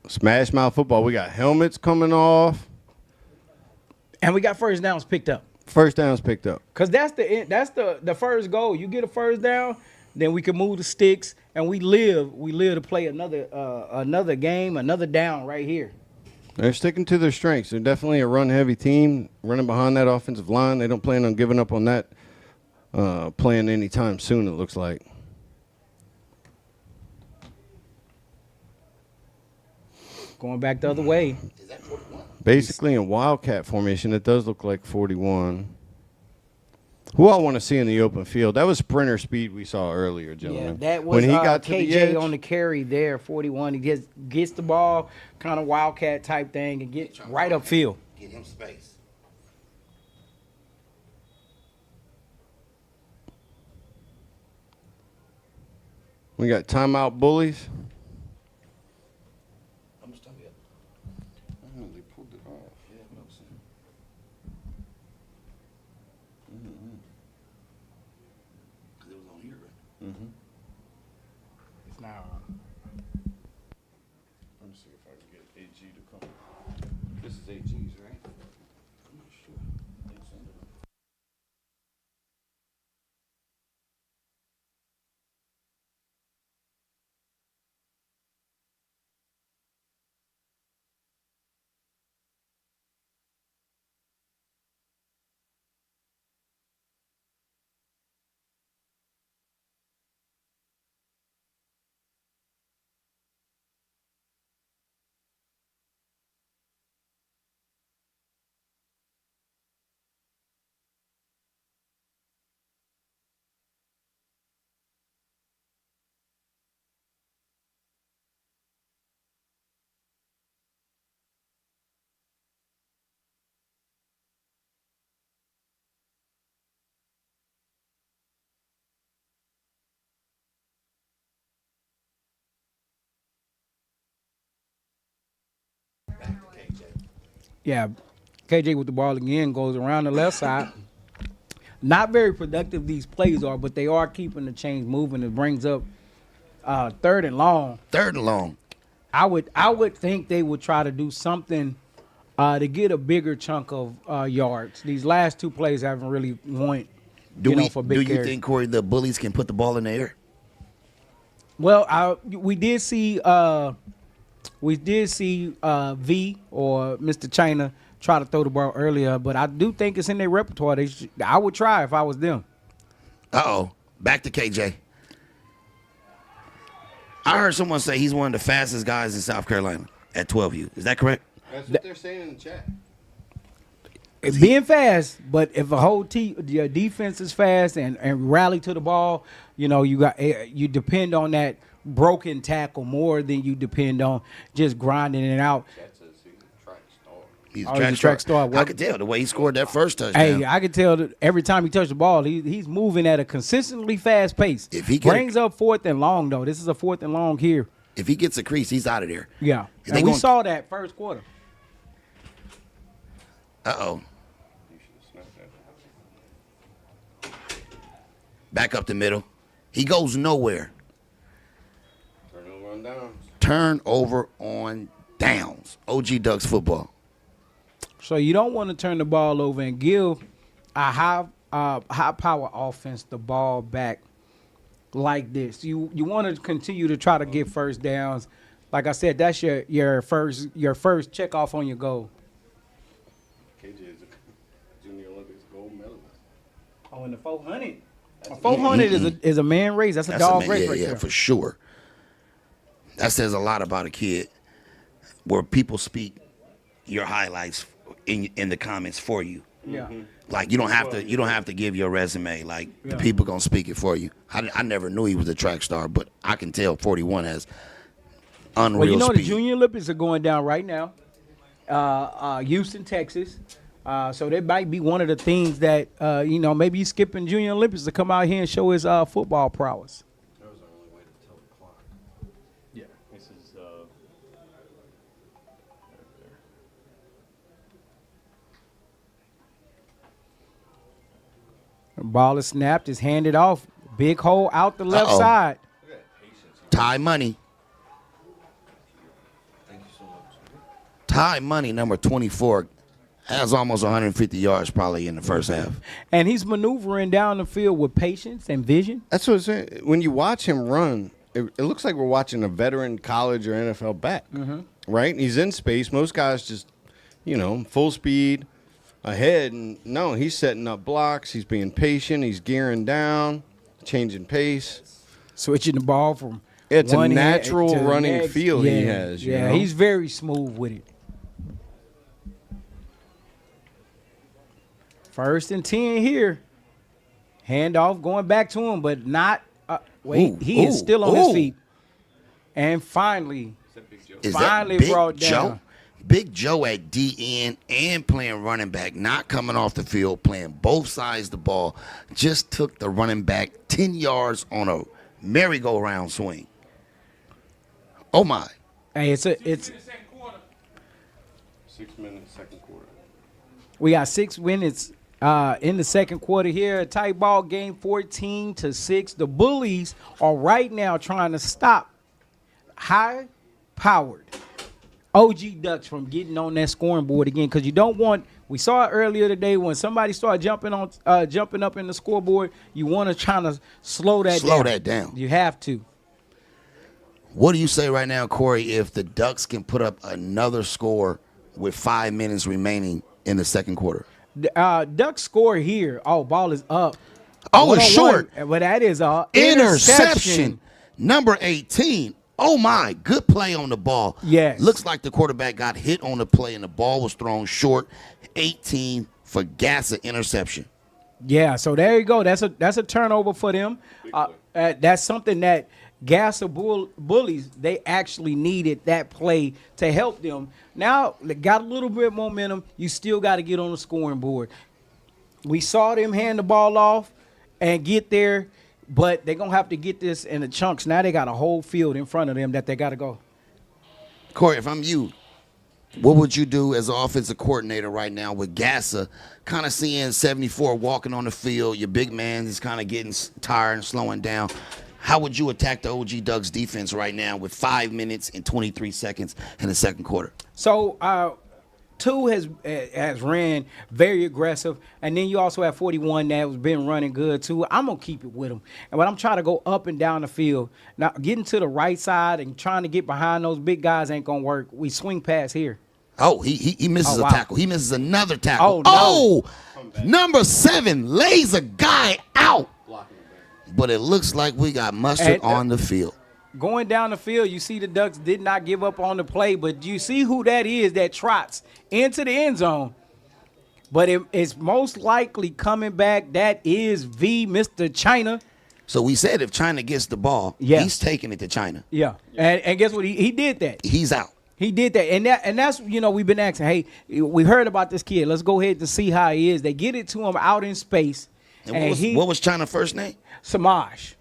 Smash mouth football. We got helmets coming off. And we got first downs picked up. First downs picked up. Cause that's the first goal. You get a first down, then we can move the sticks, and we live to play another game, another down right here. They're sticking to their strengths. They're definitely a run-heavy team, running behind that offensive line. They don't plan on giving up on that playing anytime soon, it looks like. Going back the other way. Is that 41? Basically, in Wildcat formation, it does look like 41. Who I want to see in the open field? That was sprinter speed we saw earlier, gentlemen. Yeah, that was when he got to KJ the edge, on the carry there, 41. He gets the ball, kind of Wildcat type thing, and gets right upfield. Get him space. we got timeout bullies. I'm just telling you. They pulled it off. Yeah, no sense. Because it was on here, right? It's now. Let me see if I can get AG to come. This is AG's, right? I'm not sure. It's under the- Back to KJ. Yeah, KJ with the ball again goes around the left side. Not very productive these plays are, but they are keeping the chains moving. It brings up third and long. Third and long. I would think they would try to do something to get a bigger chunk of yards. These last two plays haven't really went. Do for you big carries. think, Corey, the bullies can put the ball in the air? Well, we did see V or Mr. China try to throw the ball earlier, but I do think it's in their repertoire. I would try if I was them. Uh-oh. Back to KJ. I heard someone say he's one of the fastest guys in South Carolina at 12U. Is that correct? That's what they're saying in the chat. It's being fast, but if a whole your defense is fast and rally to the ball, you depend on that broken tackle more than you depend on just grinding it out. That says he's a track star. He's He's a track star. I could tell the way he scored that first touchdown. Hey, I can tell that every time he touches the ball, he's moving at a consistently fast pace. If he brings up fourth and long, though, this is a fourth and long here. If he gets a crease, he's out of there. Yeah, If they and we gon- saw that first quarter. Uh-oh. Back up the middle. He goes nowhere. Turnover on downs. Turnover on downs. OG Ducks football. So you don't want to turn the ball over and give a high power offense the ball back like this. You want to continue to try to get first downs. Like I said, that's your first check off on your goal. KJ is a Junior Olympics gold medalist. Oh, in the 400. 400 is a man race. That's a dog race right yeah, there. for sure. That says a lot about a kid where people speak your highlights in the comments for you. Yeah. Like you don't have to give your resume. Like the people gonna speak it for you. I never knew he was a track star, but I can tell 41 has unreal Well, you know speed. the Junior Olympics are going down right now. Houston, Texas. So that might be one of the things that maybe he's skipping Junior Olympics to come out here and show his football prowess. That was the only way to tell the clock. Yeah, this is Ball is snapped. Is handed off. Big hole out the left Uh-oh. side. Ty Money. Ty Money, number 24, has almost 150 yards probably in the first half. And he's maneuvering down the field with patience and vision. That's what I'm saying. When you watch him run, it looks like we're watching a veteran college or NFL back, right? He's in space. Most guys just, full speed ahead. And no, he's setting up blocks. He's being patient. He's gearing down, changing pace. Switching the ball from It's a one hand natural to the running next. feel he has. you know? He's very smooth with it. 1st and 10 here. Handoff going back to him, but not. He is still on his feet. And finally, Is finally that Big brought Joe? down. Big Joe at DN and playing running back, not coming off the field, playing both sides of the ball. Just took the running back 10 yards on a merry-go-round swing. Oh, my. Hey, it's 6 minutes, second quarter. we got 6 minutes in the second quarter here. A tight ball game, 14-6. The Bullies are right now trying to stop high-powered OG Ducks from getting on that scoring board again, because you don't want. We saw it earlier today when somebody started jumping up in the scoreboard. You want to try to slow that down. You have to. What do you say right now, Corey, if the Ducks can put up another score with 5 minutes remaining in the second quarter? Ducks score here. Oh, ball is up. Oh, it's short. But that is a Interception. Number 18. Oh, my. Good play on the ball. Yes. Looks like the quarterback got hit on the play and the ball was thrown short. 18 for Gasser interception. Yeah, so there you go. That's a turnover for them. That's something that Gasser Bullies, they actually needed that play to help them. Now, they got a little bit momentum. You still got to get on the scoring board. We saw them hand the ball off and get there, but they're going to have to get this in the chunks. Now they got a whole field in front of them that they got to go. Corey, if I'm you, what would you do as an offensive coordinator right now with Gasser kind of seeing 74 walking on the field? Your big man is kind of getting tired and slowing down. How would you attack the OG Ducks defense right now with 5 minutes and 23 seconds in the second quarter? So, 2 has ran very aggressive, and then you also have 41 that has been running good too. I'm gonna keep it with them, but I'm trying to go up and down the field. Now, getting to the right side and trying to get behind those big guys ain't gonna work. We swing past here. Oh, he misses a tackle. He misses another tackle. Oh, no. Number 7 lays a guy out. But it looks like we got mustard on the field. Going down the field, you see the Ducks did not give up on the play, but you see who that is that trots into the end zone. But it's most likely coming back. That is Mr. China. So we said if China gets the ball, he's taking it to China. Yeah. And guess what? He did that. He's out. He did that. And that's, we've been asking, hey, we heard about this kid. Let's go ahead to see how he is. They get it to him out in space. And what was China's first name? Samaj.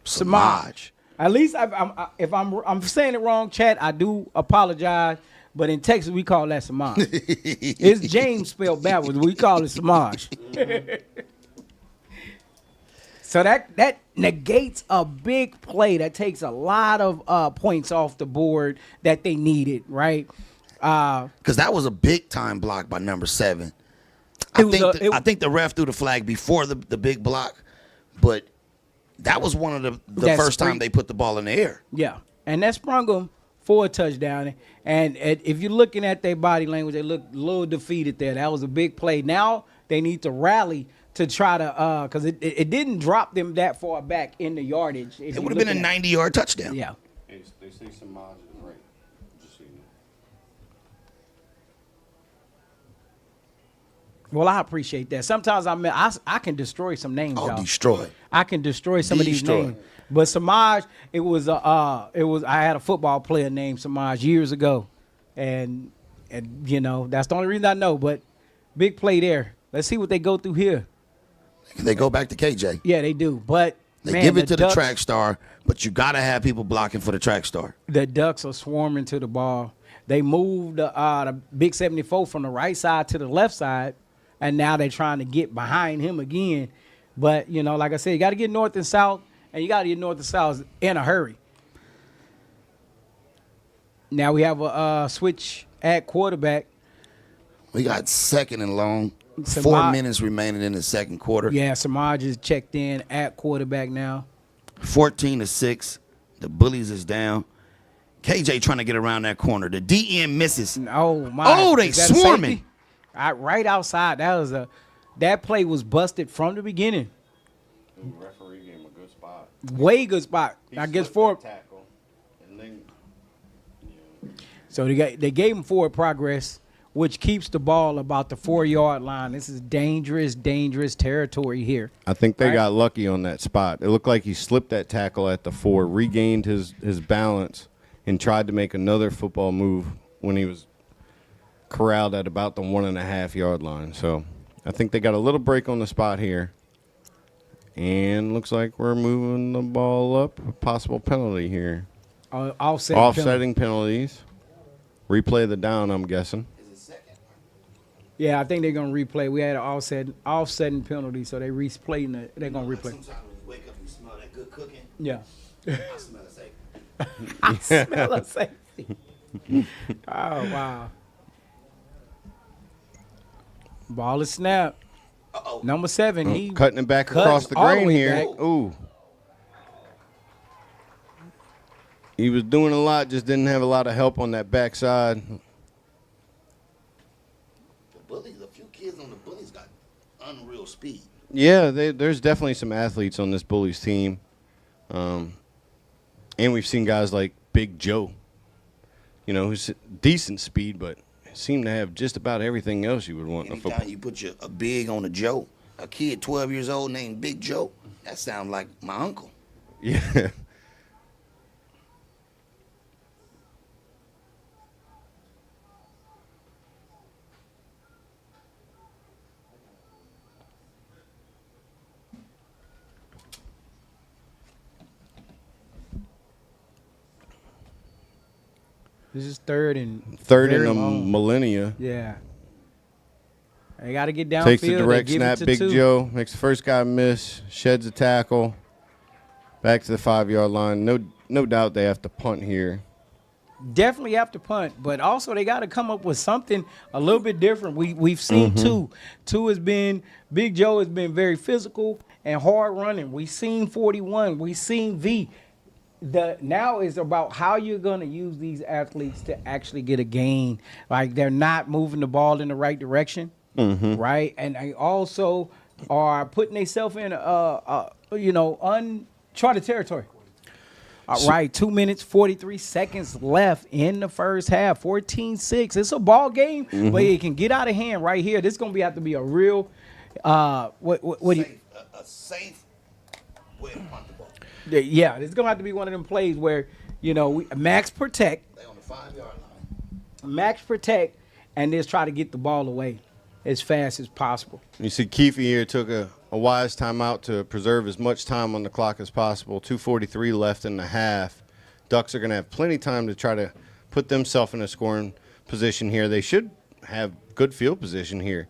Samaj. At least if I'm saying it wrong, chat, I do apologize. But in Texas, we call that Samaj. It's James spelled backwards. We call it Samaj. So that negates a big play. That takes a lot of points off the board that they needed, right? Because that was a big time block by number 7. I think the ref threw the flag before the big block, but that was one of the first time they put the ball in the air. Yeah, and that sprung them for a touchdown. And if you're looking at their body language, they look a little defeated there. That was a big play. Now they need to rally to try to because it didn't drop them that far back in the yardage. It would have been a 90-yard touchdown. Yeah. They say Samaj is right. Just so you know. Well, I appreciate that. Sometimes I can destroy some names. Oh, y'all. destroy. I can destroy some of these names. But Samaj, I had a football player named Samaj years ago, and that's the only reason I know. But big play there. Let's see what they go through here. They go back to KJ. Yeah, they do. But they give it to the track star, but you got to have people blocking for the track star. The Ducks are swarming to the ball. They moved the big 74 from the right side to the left side, and now they're trying to get behind him again. But, you know, like I said, you got to get north and south, and you got to get north and south in a hurry. Now we have a switch at quarterback. We got second and long. Samaj- 4 minutes remaining in the second quarter. Yeah, Samaj is checked in at quarterback now. 14-6. The Bullies is down. KJ trying to get around that corner. The DN misses. Oh, my. Oh, they Is that a swarming. safety? Right outside. That play was busted from the beginning. The referee gave him a good spot. Way good spot. I guess for tackle, and then so they gave him forward progress, which keeps the ball about the 4-yard line. This is dangerous territory here. I think they Right. got lucky on that spot. It looked like he slipped that tackle at the 4, regained his balance, and tried to make another football move when he was corralled at about the 1.5-yard line. So I think they got a little break on the spot here. And looks like we're moving the ball up. A possible penalty here. Offsetting penalties. Replay of the down, I'm guessing. Yeah, I think they're gonna replay. We had an offsetting penalty, so they're gonna replay. Sometimes when you wake up, you smell that good cooking. Yeah. I smell it safe. I smell a safety. Oh wow. Ball is snapped. Uh-oh. Number 7. He Cutting it back cuts across the all the grain way here. back. Ooh. He was doing a lot, just didn't have a lot of help on that backside. The Bullies, a few kids on the Bullies got unreal speed. Yeah, there's definitely some athletes on this Bullies team. And we've seen guys like Big Joe, you know, who's decent speed, but seem to have just about everything else you would want in a Anytime football. you put a big on a Joe, a kid 12 years old named Big Joe, that sounds like my uncle. Yeah. This is third and Third in very a long. millennia. Yeah. They got to get downfield. Takes the They direct give it snap, to Big 2. Joe. Makes the first guy miss. Sheds a tackle. Back to the 5-yard line. No doubt they have to punt here. Definitely have to punt, but also they got to come up with something a little bit different. We've seen two has been Big Joe has been very physical and hard running. We've seen 41. We've seen V. Now is about how you're going to use these athletes to actually get a gain. Like they're not moving the ball in the right direction, right? And they also are putting themselves in uncharted territory. All right, 2 minutes, 43 seconds left in the first half. 14-6. It's a ball game, but it can get out of hand right here. This is going to have to be a real what do you A safe way to punt the ball. yeah, it's going to have to be one of them plays where, max protect, They on the 5-yard line. max protect, and just try to get the ball away as fast as possible. You see Keefe here took a wise timeout to preserve as much time on the clock as possible. 2:43 left in the half. Ducks are going to have plenty of time to try to put themselves in a scoring position here. They should have good field position here.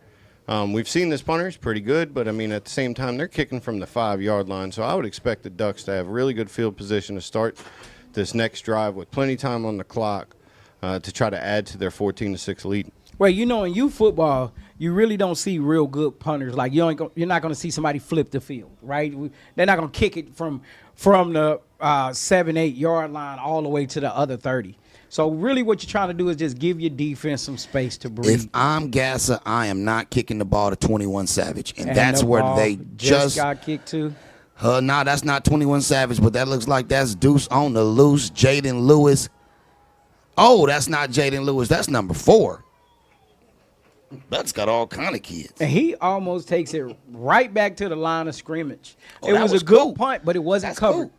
We've seen this punters pretty good, but, at the same time, they're kicking from the 5-yard line. So I would expect the Ducks to have really good field position to start this next drive with plenty of time on the clock to try to add to their 14-6 lead. Well, in youth football, you really don't see real good punters. Like you're not going to see somebody flip the field, right? They're not going to kick it from the 7-8 yard line all the way to the other 30. So really, what you're trying to do is just give your defense some space to breathe. If I'm Gasser, I am not kicking the ball to 21 Savage, and And that's the where ball they just. got kicked to. No, that's not 21 Savage, but that looks like that's Deuce on the loose. Jaden Lewis. Oh, that's not Jaden Lewis. That's number 4. That's got all kind of kids. And he almost takes it right back to the line of scrimmage. Oh, It that was was a good cool. punt, but it wasn't That's covered. cool.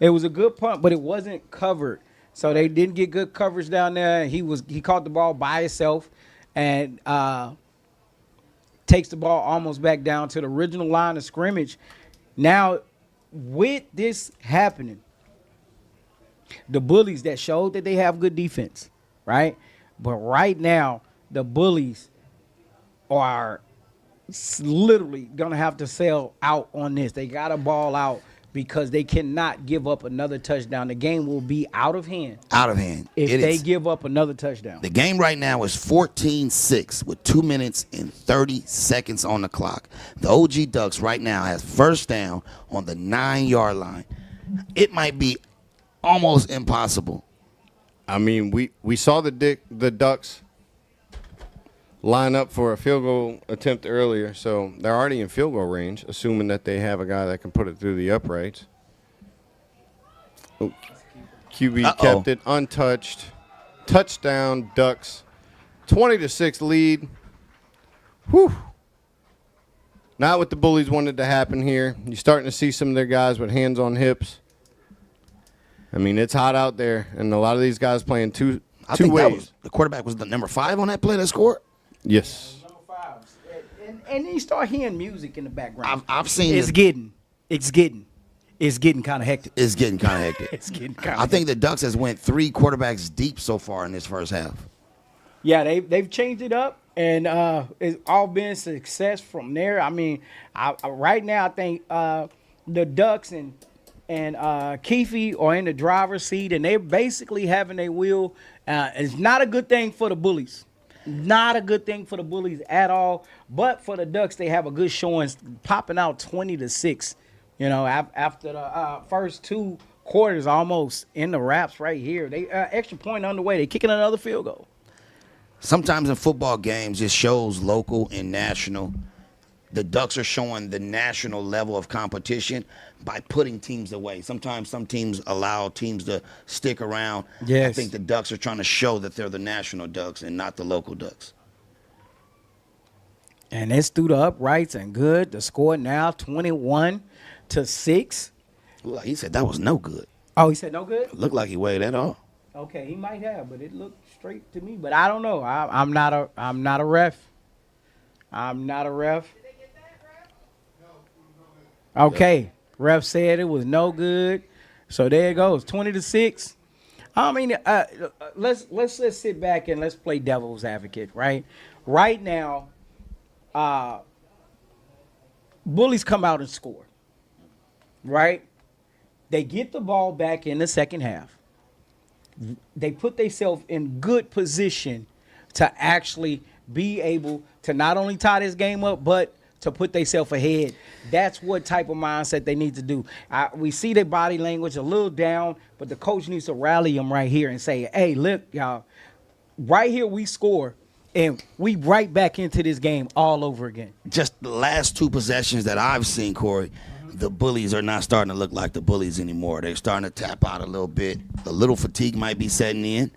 It was a good punt, but it wasn't covered. So they didn't get good coverage down there. He caught the ball by himself and takes the ball almost back down to the original line of scrimmage. Now, with this happening, the Bullies that showed that they have good defense, right? But right now, the Bullies are literally gonna have to sell out on this. They gotta ball out because they cannot give up another touchdown. The game will be out of hand Out of hand. if It they is. give up another touchdown. The game right now is 14-6 with 2 minutes and 30 seconds on the clock. The OG Ducks right now has first down on the 9-yard line. It might be almost impossible. I mean, we saw the Ducks line up for a field goal attempt earlier, so they're already in field goal range, assuming that they have a guy that can put it through the uprights. Oh, QB kept it untouched. Touchdown, Ducks. 20-6 lead. Whew. Not what the Bullies wanted to happen here. You're starting to see some of their guys with hands on hips. I mean, it's hot out there, and a lot of these guys playing two ways. The quarterback was the number 5 on that play that scored. Yes. Number 5. And you start hearing music in the background. I've seen It's getting kind of hectic. It's getting kind of hectic. It's getting kind of I think the Ducks has went 3 quarterbacks deep so far in this first half. Yeah, they've changed it up, and it's all been success from there. I mean, right now I think the Ducks and Keefe are in the driver's seat, and they're basically having their wheel. It's not a good thing for the Bullies. Not a good thing for the Bullies at all. But for the Ducks, they have a good showing, popping out 20-6. You know, after the first 2 quarters, almost in the wraps right here. They extra point underway. They're kicking another field goal. Sometimes in football games, it shows local and national. The Ducks are showing the national level of competition by putting teams away. Sometimes some teams allow teams to stick around. Yes. I think the Ducks are trying to show that they're the national Ducks and not the local Ducks. And it's through the uprights and good. The score now 21-6. Look, he said that was no good. Oh, he said no good? Looked like he weighed that off. Okay, he might have, but it looked straight to me. But I don't know. I'm not a ref. I'm not a ref. Okay, ref said it was no good. So there it goes, 20-6. I mean, let's just sit back and let's play devil's advocate, right? Right now, Bullies come out and score, right? They get the ball back in the second half. They put themselves in good position to actually be able to not only tie this game up, but to put themselves ahead. That's what type of mindset they need to do. We see their body language a little down, but the coach needs to rally them right here and say, hey, look, y'all, right here we score, and we right back into this game all over again. Just the last 2 possessions that I've seen, Corey, the Bullies are not starting to look like the Bullies anymore. They're starting to tap out a little bit. A little fatigue might be setting in.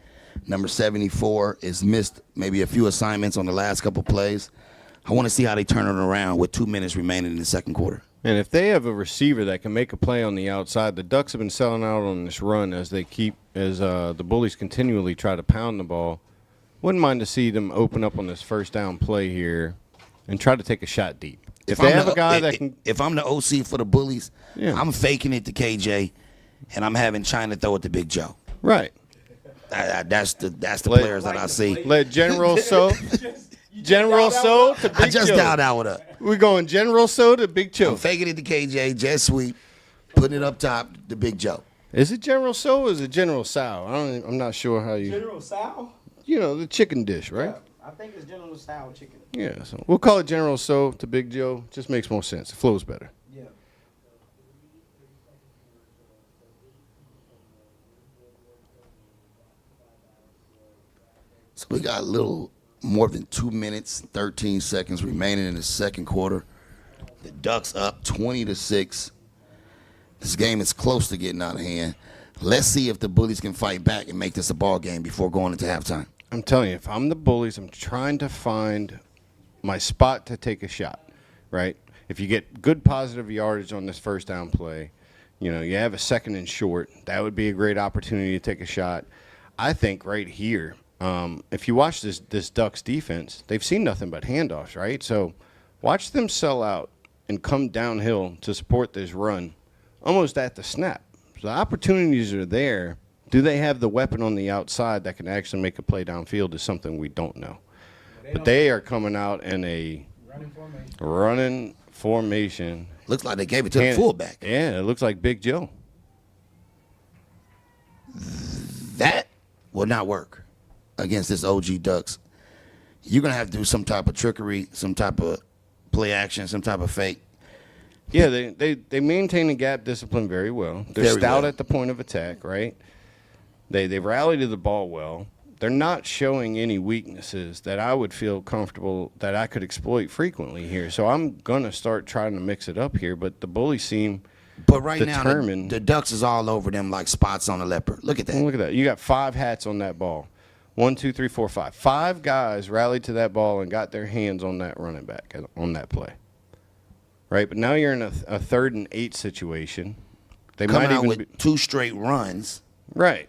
Number 74 is missed maybe a few assignments on the last couple plays. I want to see how they turn it around with 2 minutes remaining in the second quarter. And if they have a receiver that can make a play on the outside, the Ducks have been selling out on this run as the Bullies continually try to pound the ball. Wouldn't mind to see them open up on this first down play here and try to take a shot deep. If they have a guy that can, if I'm the OC for the Bullies, Yeah. I'm faking it to KJ, and I'm having China throw it to Big Joe. right, That's the players that I see. let General So to Big I just Joe. dialed that one up. We're going General So to Big Joe. I'm faking it to KJ, jet sweep, putting it up top to Big Joe. Is it General So or is it General Sal? I'm not sure how you. General Sal? You know, the chicken dish, right? I think it's General Sal chicken. Yeah, so we'll call it General So to Big Joe. Just makes more sense. It flows better. Yeah. So we got a little more than 2 minutes, 13 seconds remaining in the second quarter. The Ducks up 20-6. This game is close to getting out of hand. Let's see if the Bullies can fight back and make this a ball game before going into halftime. I'm telling you, if I'm the Bullies, I'm trying to find my spot to take a shot, right? If you get good positive yardage on this first down play, you know, you have a second and short, that would be a great opportunity to take a shot. I think right here, if you watch this Ducks defense, they've seen nothing but handoffs, right? So watch them sell out and come downhill to support this run almost at the snap. So the opportunities are there. Do they have the weapon on the outside that can actually make a play downfield is something we don't know. But they are coming out in a Running formation. Looks like they gave it to the fullback. Yeah, it looks like Big Joe. That will not work against this OG Ducks. You're going to have to do some type of trickery, some type of play action, some type of fake. Yeah, they maintain the gap discipline very well. They're Very stout well. at the point of attack, right? They rally to the ball well. They're not showing any weaknesses that I would feel comfortable that I could exploit frequently here. So I'm going to start trying to mix it up here, but the Bullies seem But right now, determined. the Ducks is all over them like spots on a leopard. Look at that. Look at that. You got 5 hats on that ball. 1, 2, 3, 4, 5. 5 guys rallied to that ball and got their hands on that running back on that play. Right, but now you're in a 3rd and 8 situation. They Coming might out even with 2 straight runs right.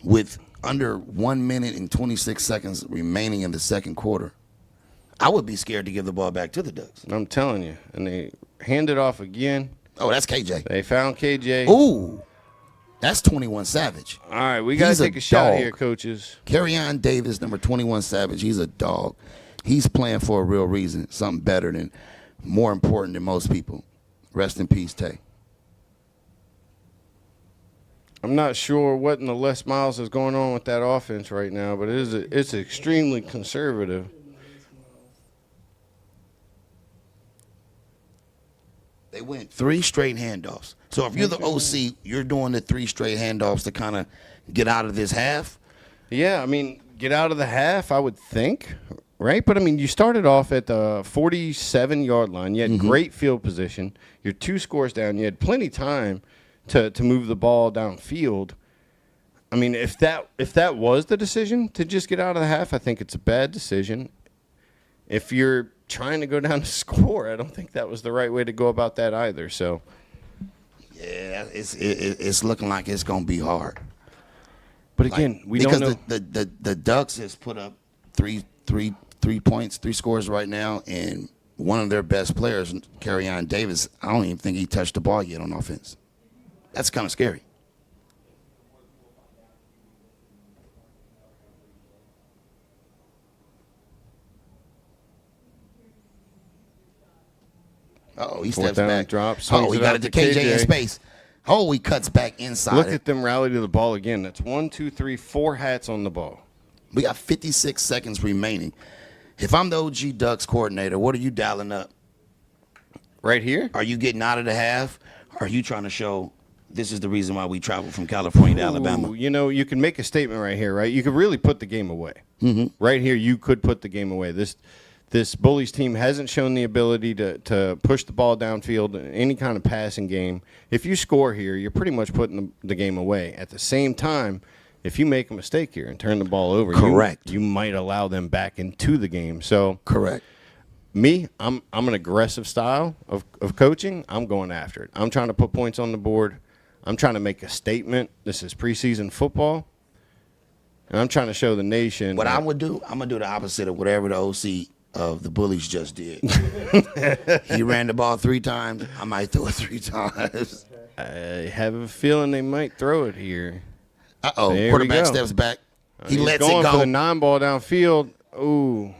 with under 1 minute and 26 seconds remaining in the second quarter. I would be scared to give the ball back to the Ducks. I'm telling you, and they hand it off again. Oh, that's KJ. They found KJ. Ooh, that's 21 Savage. All right, we got He's to a take a shot dog. here, coaches. Carryon Davis, number 21 Savage. He's a dog. He's playing for a real reason, something better than, more important than most people. Rest in peace, Tay. I'm not sure what in the Les Miles is going on with that offense right now, but it's extremely conservative. They went 3 straight handoffs. So if you're the OC, you're doing the 3 straight handoffs to kind of get out of this half. Yeah, I mean, get out of the half, I would think, right? But, I mean, you started off at the 47-yard line. You had great field position. You're 2 scores down. You had plenty of time to move the ball downfield. I mean, if that was the decision to just get out of the half, I think it's a bad decision. If you're trying to go down to score, I don't think that was the right way to go about that either. So, yeah, it's looking like it's going to be hard. but again, we don't know. Because the Ducks has put up 3 points, 3 scores right now, and one of their best players, Carryon Davis, I don't even think he touched the ball yet on offense. That's kind of scary. Uh-oh, he steps down, back. drops, Oh, swings he it got out it to KJ in KJ. space. Oh, he cuts back inside. Look it. at them rally to the ball again. That's 1, 2, 3, 4 hats on the ball. We got 56 seconds remaining. If I'm the OG Ducks coordinator, what are you dialing up? Right here? Are you getting out of the half? Or are you trying to show this is the reason why we traveled from California to Alabama? Ooh, you know, you can make a statement right here, right? You could really put the game away. Right here, you could put the game away. This Bullies team hasn't shown the ability to push the ball downfield in any kind of passing game. If you score here, you're pretty much putting the game away. At the same time, if you make a mistake here and turn the ball over, Correct. you might allow them back into the game. So Correct. me, I'm an aggressive style of coaching. I'm going after it. I'm trying to put points on the board. I'm trying to make a statement. This is preseason football. And I'm trying to show the nation. What that- I'm going to do the opposite of whatever the OC of the Bullies just did. He ran the ball 3 times. I might throw it 3 times. I have a feeling they might throw it here. Uh-oh. There we Quarterback go. steps back. He He's lets going it for the go. 9-ball downfield. Ooh.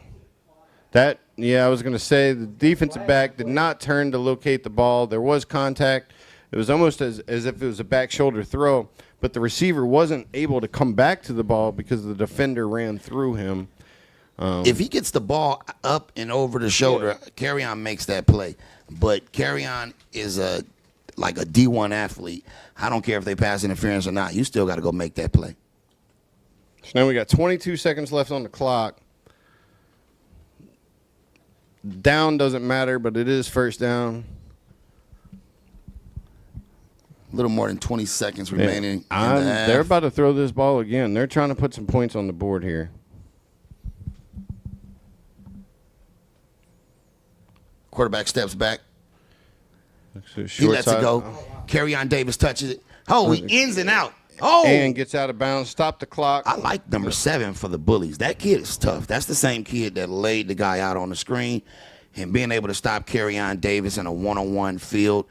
I was going to say the defensive back did not turn to locate the ball. There was contact. It was almost as if it was a back shoulder throw, but the receiver wasn't able to come back to the ball because the defender ran through him. If he gets the ball up and over the shoulder, Carryon makes that play. But Carryon is like a D1 athlete. I don't care if they pass interference or not. You still got to go make that play. So now we got 22 seconds left on the clock. Down doesn't matter, but it is first down. A little more than 20 seconds remaining. in the half. They're about to throw this ball again. They're trying to put some points on the board here. Quarterback steps back. So He short lets it side- go. Carryon Davis touches it. Oh, he ins and out. Oh, And gets out of bounds. Stop the clock. I like number 7 for the Bullies. That kid is tough. That's the same kid that laid the guy out on the screen, and being able to stop Carryon Davis in a one-on-one field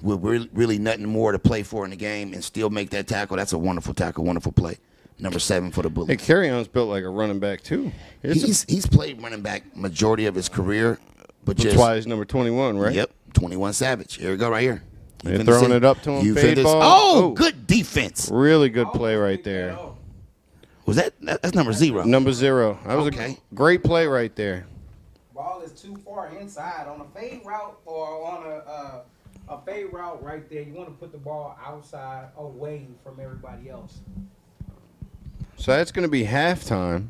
with really nothing more to play for in the game and still make that tackle. That's a wonderful tackle, wonderful play. Number 7 for the Hey, Bullies. Carryon's built like a running back, too. He's played running back majority of his career. But That's why he's number 21, right? Yep, 21 Savage. Here we go, right here. They're throwing it up to him. You Fade finna ball. Oh, good defense. Really good play right there. Was that's number 0? Number 0. That was Okay. a great play right there. Ball is too far inside on a fade route or on a fade route right there. You want to put the ball outside, away from everybody else. So that's going to be halftime.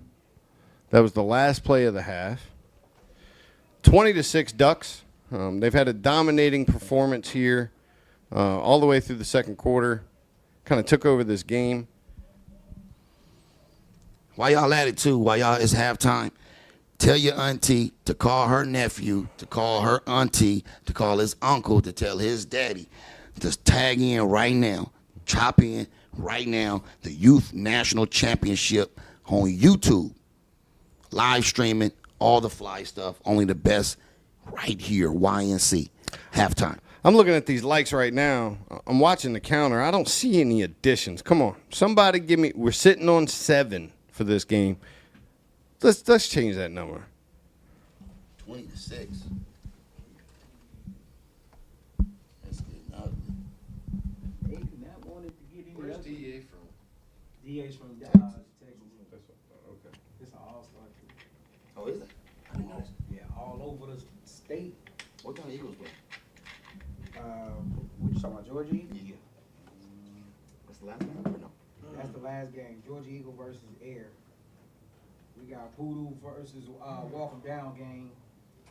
That was the last play of the half. 20-6 Ducks. They've had a dominating performance here all the way through the second quarter. Kind of took over this game. While y'all at it too, while y'all it's halftime, tell your auntie to call her nephew, to call her auntie, to call his uncle, to tell his daddy to tag in right now, chop in right now, the Youth National Championship on YouTube. Live streaming, all the fly stuff, only the best right here, YNC. Halftime. I'm looking at these likes right now. I'm watching the counter. I don't see any additions. Come on. Somebody give me – we're sitting on 7 for this game. Let's change that number. 20-6. That's getting ugly. They do not want it to get any Where's other. DA from? DA's from Texas. Okay. It's an all-star team. Oh, is it? I didn't know this. Yeah, all over the state. What kind of Eagles play? What you talking about, Georgia Eagle? Yeah. That's the last game or no? That's the last game. Georgia Eagle versus Air. We got Voodoo versus Walk 'em Down game.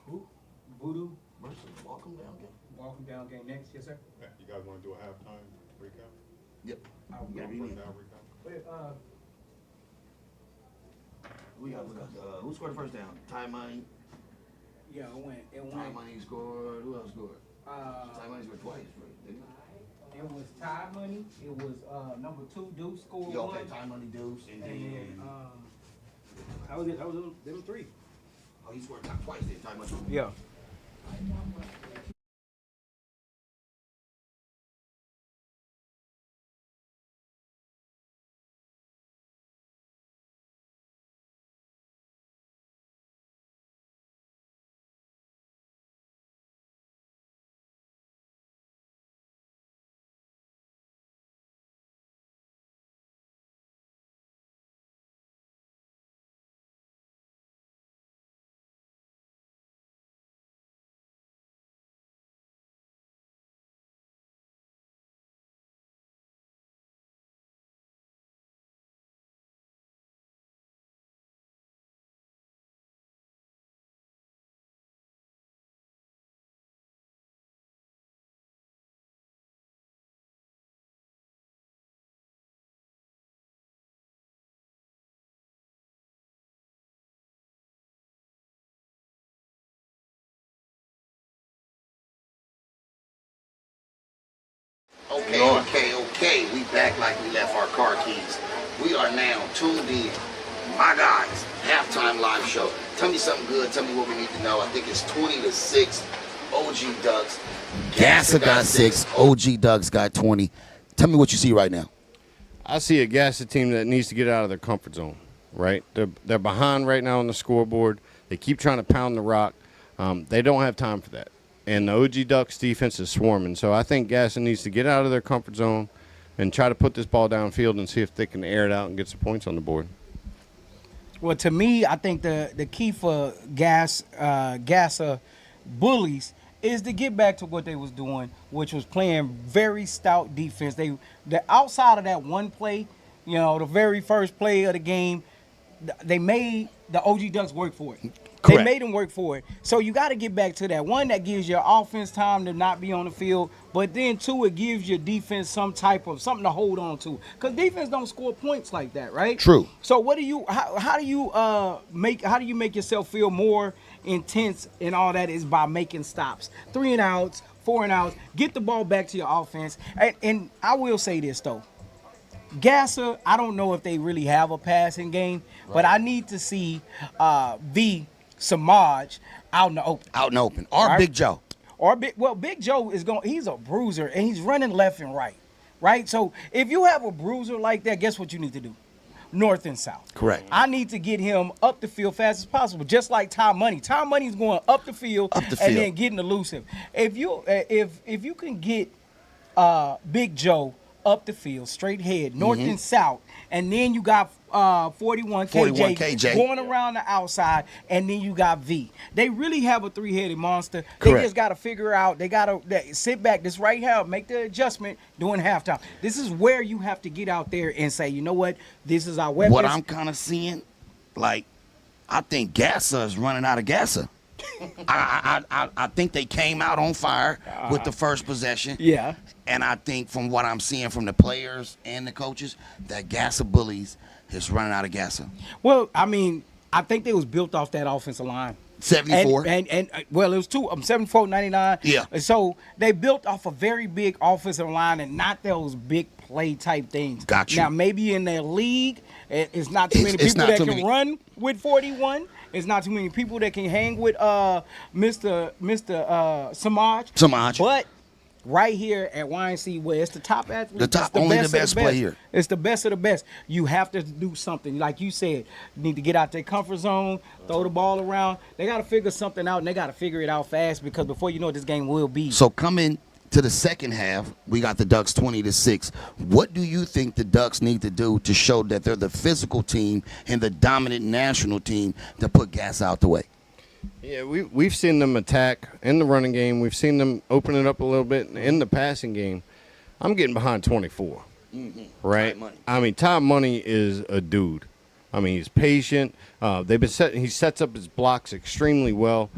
Who? Voodoo. Versus Walk 'em Down game. Walk 'em Down game next. Yes, sir. You guys want to do a halftime recap? Yep. We Yeah, got we First need- down recap? We got who scored the first down? Ty Money. Yeah, it went. Ty Money scored. Who else scored? Uh, Ty Money scored twice, right? Didn't he? it was Ty Money. It was number 2 Deuce scored Yeah, one. okay, Ty Money Deuce, and And then then that was it. That was them 3. oh, he scored twice. Then Ty Money. Yeah. Okay. We back like we left our car keys. We are now tuned in. My guys, halftime live show. Tell me something good. Tell me what we need to know. I think it's 20-6. OG Ducks. Gasser got 6. OG Ducks got 20. Tell me what you see right now. I see a Gasser team that needs to get out of their comfort zone, right? They're behind right now on the scoreboard. They keep trying to pound the rock. They don't have time for that. And the OG Ducks defense is swarming. So I think Gasser needs to get out of their comfort zone and try to put this ball downfield and see if they can air it out and get some points on the board. Well, to me, I think the key for Gasser bullies is to get back to what they was doing, which was playing very stout defense. The outside of that one play, the very first play of the game, they made the OG Ducks work for it. Correct. They made them work for it. So you got to get back to that. One, that gives your offense time to not be on the field, but then 2, it gives your defense something to hold on to. Because defense don't score points like that, right? True. So how do you make yourself feel more intense and all that is by making stops. 3 and outs, 4 and outs, get the ball back to your offense. And I will say this though. Gasser, I don't know if they really have a passing game, but I need to see Samaj out in the open. Or Right? Big Joe. Big Joe he's a bruiser and he's running left and right. So if you have a bruiser like that, guess what you need to do? north and south. Correct. I need to get him up the field fast as possible, just like Tom Money. Tom Money's going up the field, and then getting elusive. If you can get Big Joe up the field, straight head, north and south, and then you got 41 KJ going around the outside, and then you got V. They really have a three-headed monster. Correct. They just got to figure out. They got to sit back. This right here, make the adjustment during halftime. This is where you have to get out there and say, you know what, this is our weapon. What I'm kind of seeing, like, I think Gasser is running out of Gasser. I think they came out on fire with the first possession. Yeah. And I think from what I'm seeing from the players and the coaches, that Gasser Bullies is running out of Gasser. Well, I mean, I think they was built off that offensive line. 74. And well, it was 74, 99. Yeah. So they built off a very big offensive line and not those big play type things. Got you. Now, maybe in their league, it's not too many people that can run with 41. It's not too many people that can hang with Mr. Samaj. But right here at YNC, where it's the top athlete, the best player. It's the best of the best. You have to do something. Like you said, you need to get out their comfort zone, throw the ball around. They got to figure something out, and they got to figure it out fast because before you know it, this game will be. So coming to the second half, we got the Ducks 20-6. What do you think the Ducks need to do to show that they're the physical team and the dominant national team to put Gas out the way? Yeah, we've seen them attack in the running game. We've seen them open it up a little bit in the passing game. I'm getting behind 24, right? I mean, Tom Money is a dude. I mean, he's patient. He sets up his blocks extremely well.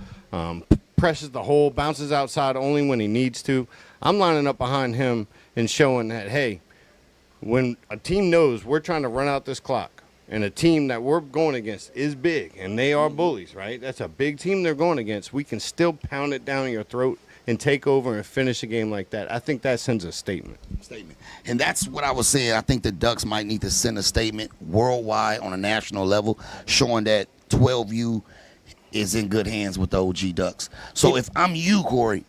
Presses the hole, bounces outside only when he needs to. I'm lining up behind him and showing that, hey, when a team knows we're trying to run out this clock and a team that we're going against is big and they are bullies, right? That's a big team they're going against. We can still pound it down your throat and take over and finish a game like that. I think that sends a statement. And that's what I was saying. I think the Ducks might need to send a statement worldwide on a national level showing that 12U is in good hands with the OG Ducks. So if I'm you, Corey,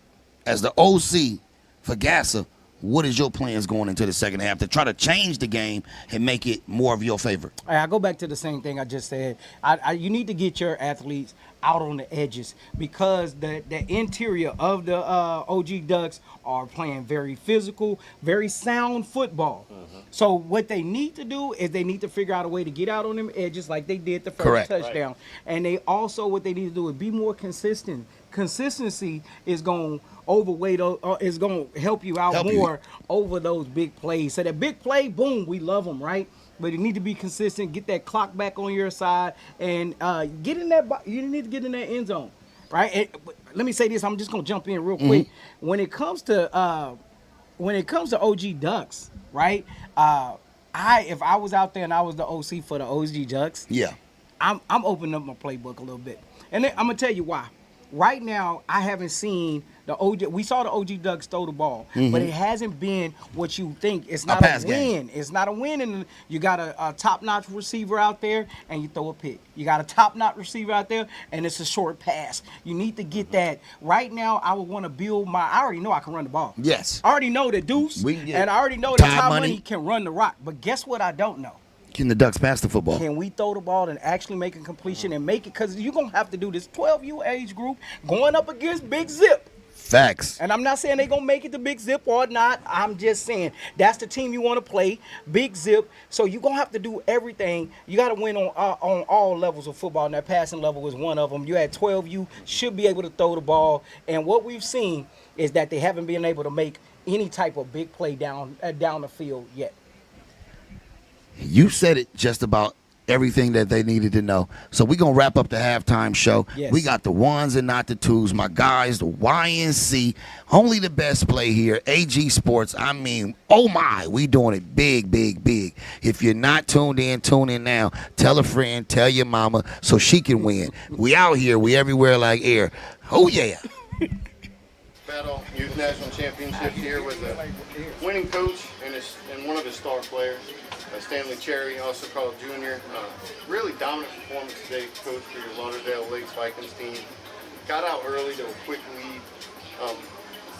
as the OC for Gasser, what is your plans going into the second half to try to change the game and make it more of your favor? I go back to the same thing I just said. You need to get your athletes out on the edges because the interior of the OG Ducks are playing very physical, very sound football. So what they need to do is they need to figure out a way to get out on them edges like they did the first touchdown. Right. And they also, what they need to do is be more consistent. Consistency is going to is going to help you out more over those big plays. So that big play, boom, we love them, right? But you need to be consistent, get that clock back on your side, and get in that. You need to get in that end zone, right? And let me say this. I'm just gonna jump in real quick. When it comes to OG Ducks, right? If I was out there and I was the OC for the OG Ducks, I'm opening up my playbook a little bit, and then I'm gonna tell you why. Right now, I haven't seen the OG. We saw the OG Ducks throw the ball, but it hasn't been what you think. It's not a win. It's not a win, and you got a top-notch receiver out there, and you throw a pick. You got a top-notch receiver out there, and it's a short pass. You need to get that. Right now, I would want to build I already know I can run the ball. Yes. I already know that Deuce, and I already know that Tom Money can run the rock. But guess what I don't know? Can the Ducks pass the football? Can we throw the ball and actually make a completion and make it? Because you're going to have to do this 12U age group going up against Big Zip. Facts. And I'm not saying they're going to make it to Big Zip or not. I'm just saying that's the team you want to play, Big Zip. So you're going to have to do everything. You got to win on all levels of football, and that passing level is one of them. You at 12U should be able to throw the ball. And what we've seen is that they haven't been able to make any type of big play down the field yet. You said it just about everything that they needed to know. So we're going to wrap up the halftime show. Yes. We got the ones and not the twos. My guys, the YNC, only the best play here. AG Sports, I mean, oh my, we doing it big, big, big. If you're not tuned in, tune in now. Tell a friend, tell your mama so she can win. We out here. We everywhere like air. Oh, yeah. Battle Youth National Championships here with a winning coach and one of his star players. Stanley Cherry, also called Junior. Really dominant performance today, coach, for your Lauderdale Lakes Vikings team. Got out early to a quick lead.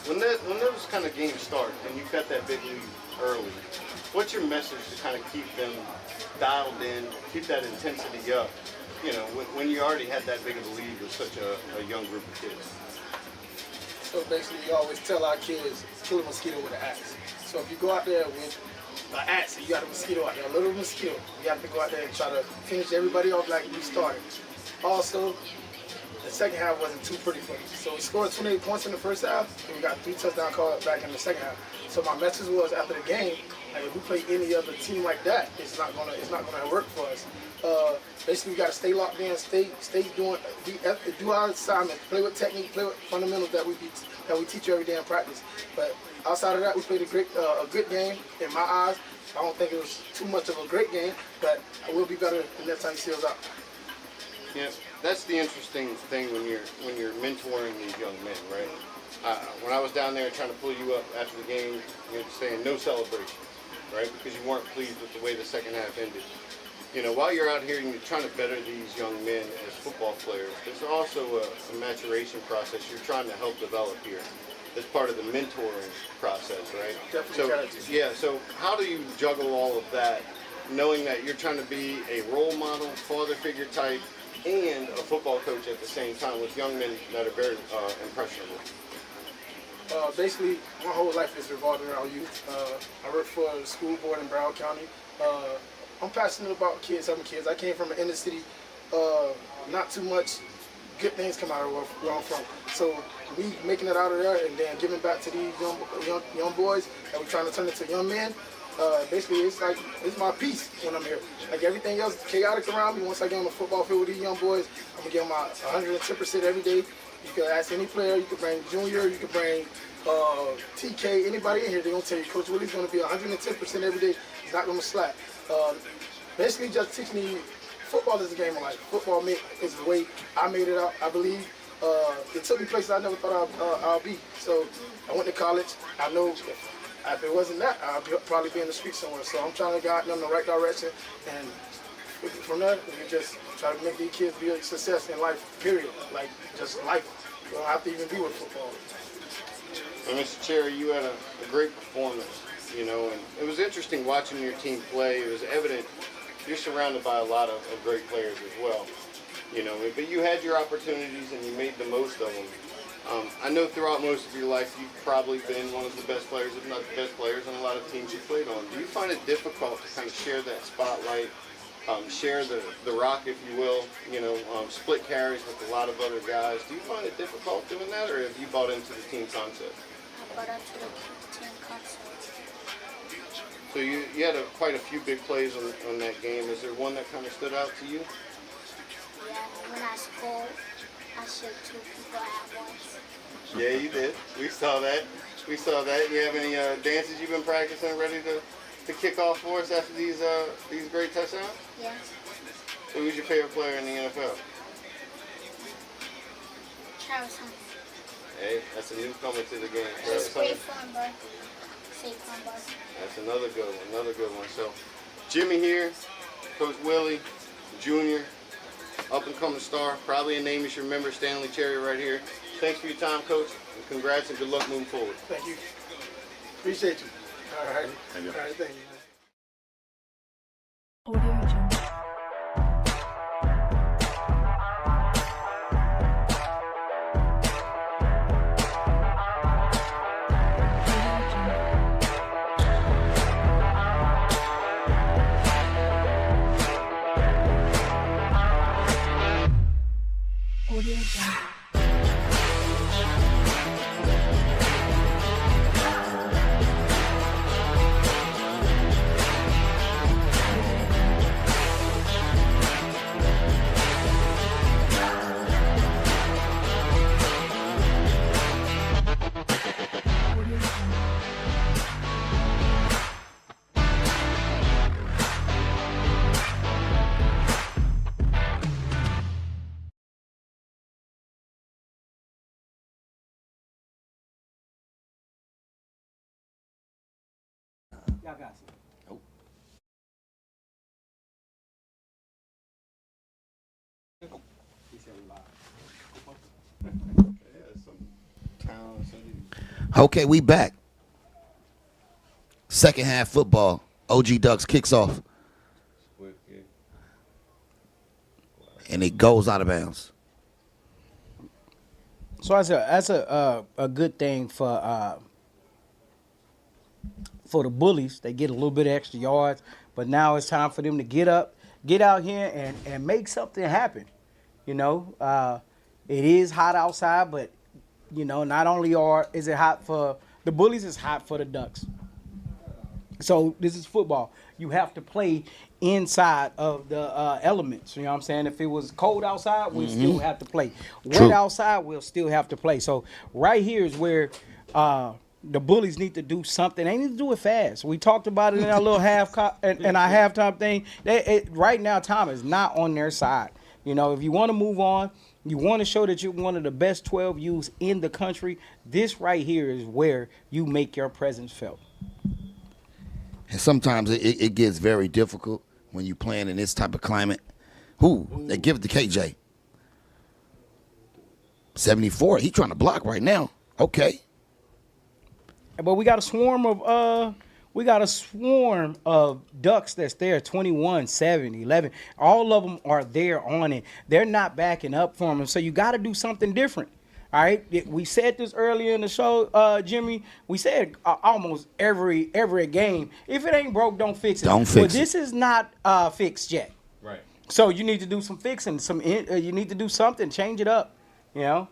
When those kind of games start and you've got that big lead early, what's your message to kind of keep them dialed in, keep that intensity up? You know, when you already had that big of a lead with such a young group of kids. So basically, we always tell our kids, kill a mosquito with an axe. So if you go out there with an axe and you got a mosquito out there, a little mosquito, you have to go out there and try to finish everybody off like you started. Also, the second half wasn't too pretty for us. So we scored 28 points in the first half, and we got 3 touchdown calls back in the second half. So my message was after the game, like if we play any other team like that, it's not gonna work for us. Basically, we got to stay locked in, do our assignment, play with technique, play with fundamentals that we teach you every day in practice. But outside of that, we played a good game in my eyes. I don't think it was too much of a great game, but I will be better the next time you see us out. Yeah, that's the interesting thing when you're mentoring these young men, right? When I was down there trying to pull you up after the game, you're saying no celebration, right? Because you weren't pleased with the way the second half ended. You know, while you're out here and you're trying to better these young men as football players, there's also a maturation process you're trying to help develop here as part of the mentoring process, right? Definitely. So how do you juggle all of that, knowing that you're trying to be a role model, father figure type, and a football coach at the same time with young men that are very impressionable? Basically, my whole life is revolving around youth. I work for a school board in Broward County. I'm passionate about kids, helping kids. I came from an inner city, not too much good things come out of where I'm from. So me making it out of there and then giving back to these young boys that we're trying to turn into young men, basically it's my peace when I'm here. Like everything else chaotic around me, once I get on the football field with these young boys, I'm going to give them my 110% every day. You can ask any player, you can bring Junior, you can bring TK, anybody in here, they're going to tell you, Coach Willie's going to be 110% every day. He's not going to slack. Basically just teaching me football is a game of life. Football is the way I made it out, I believe. It took me places I never thought I'll be. So I went to college. I know if it wasn't that, I'd probably be in the street somewhere. So I'm trying to guide them in the right direction. And from there, we can just try to make these kids be a success in life, period. Like, just life. You don't have to even be with football. Well, Mr. Cherry, you had a great performance, you know, and it was interesting watching your team play. It was evident you're surrounded by a lot of great players as well, you know, but you had your opportunities and you made the most of them. I know throughout most of your life you've probably been one of the best players, if not the best players, on a lot of teams you played on. Do you find it difficult to kind of share that spotlight, share the rock, if you will, you know, split carries with a lot of other guys? Do you find it difficult doing that, or have you bought into the team concept? I bought into the team concept. So you had quite a few big plays on that game. Is there one that kind of stood out to you? Yeah, when I scored, I shook 2 people at once. Yeah, you did. We saw that. We saw that. You have any dances you've been practicing ready to kick off for us after these great touchdowns? Yeah. So who's your favorite player in the NFL? Travis Hunter. Hey, that's a newcomer to the game. He's Travis great Hunter. fun, bro. Saquon Barkley. That's another good one. So Jimmy here, Coach Willie, Junior, up and coming star, probably a name you should remember, Stanley Cherry right here. Thanks for your time, Coach, and congrats and good luck moving forward. Thank you. Appreciate you. All right. Thank you. All right, thank you. Audio Jungle. Audio Jungle. Y'all got some. He said we live. Yeah, some talent. Okay, we back. Second half football. OG Ducks kicks off. And it goes out of bounds. So that's a good thing for the bullies. They get a little bit of extra yards, but now it's time for them to get out here and make something happen. You know, it is hot outside, but you know, not only is it hot for the bullies, it's hot for the Ducks. So this is football. You have to play inside of the elements. You know what I'm saying? If it was cold outside, we'll still have to play. True. Wet outside, we'll still have to play. So right here is where the bullies need to do something. They need to do it fast. We talked about it in our little halftime thing. Right now, time is not on their side. You know, if you want to move on, you want to show that you're one of the best 12Us in the country, this right here is where you make your presence felt. And sometimes it gets very difficult when you're playing in this type of climate. Who? They give it to KJ. 74. He trying to block right now. Okay. But we got a swarm of Ducks that's there, 21, 7, 11. All of them are there on it. They're not backing up for them. So you got to do something different. All right, we said this earlier in the show, Jimmy. We said almost every game, if it ain't broke, don't fix it. Don't fix But it. this is not fixed yet. Right. So you need to do some fixing. You need to do something, change it up. You know,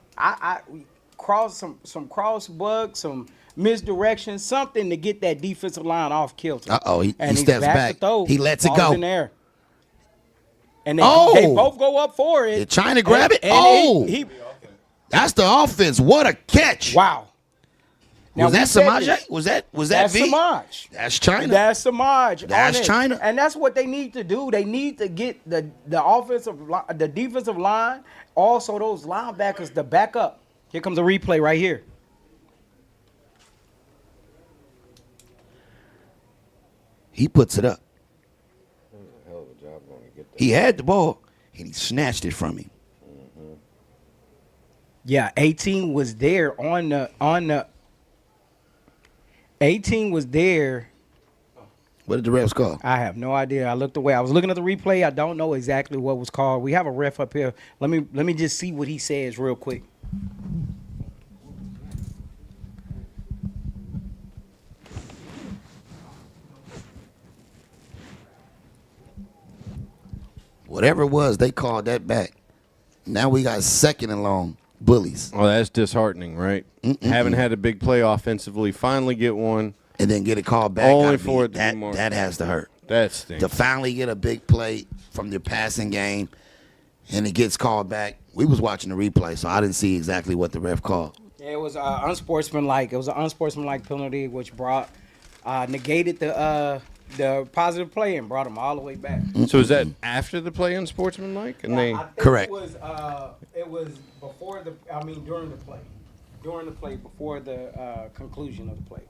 we cross some cross bugs, some misdirection, something to get that defensive line off kilter. He And steps back. to throw. He lets it Ball's go. in there. And they Oh! both go up for it. They're trying to grab it? And Oh! he That's the offense. What a catch. wow. Now, Was that we said Samaj? this. Was that That's V? Samaj. That's China. That's Samaj. That's on it. China. And that's what they need to do. They need to get the defensive line, also those linebackers to back up. Here comes a replay right here. He puts it up. Hell of a job going to get that. He had the ball, and he snatched it from him. Yeah, 18 was there on the 18 was there. What did the refs call? I have no idea. I looked away. I was looking at the replay. I don't know exactly what was called. We have a ref up here. Let me just see what he says real quick. Whatever it was, they called that back. Now we got second and long. Bullies. Oh, that's disheartening, right? Haven't had a big play offensively. Finally get one. And then get it called back. Only Gotta be- for it to be that, more. that has to hurt. That stinks. To finally get a big play from the passing game, and it gets called back. We was watching the replay, so I didn't see exactly what the ref called. Yeah, it was unsportsmanlike. It was an unsportsmanlike penalty, which negated the positive play and brought them all the way back. So is that after the play unsportsmanlike? And they I think Correct. It was before during the play. During the play, before the conclusion of the play.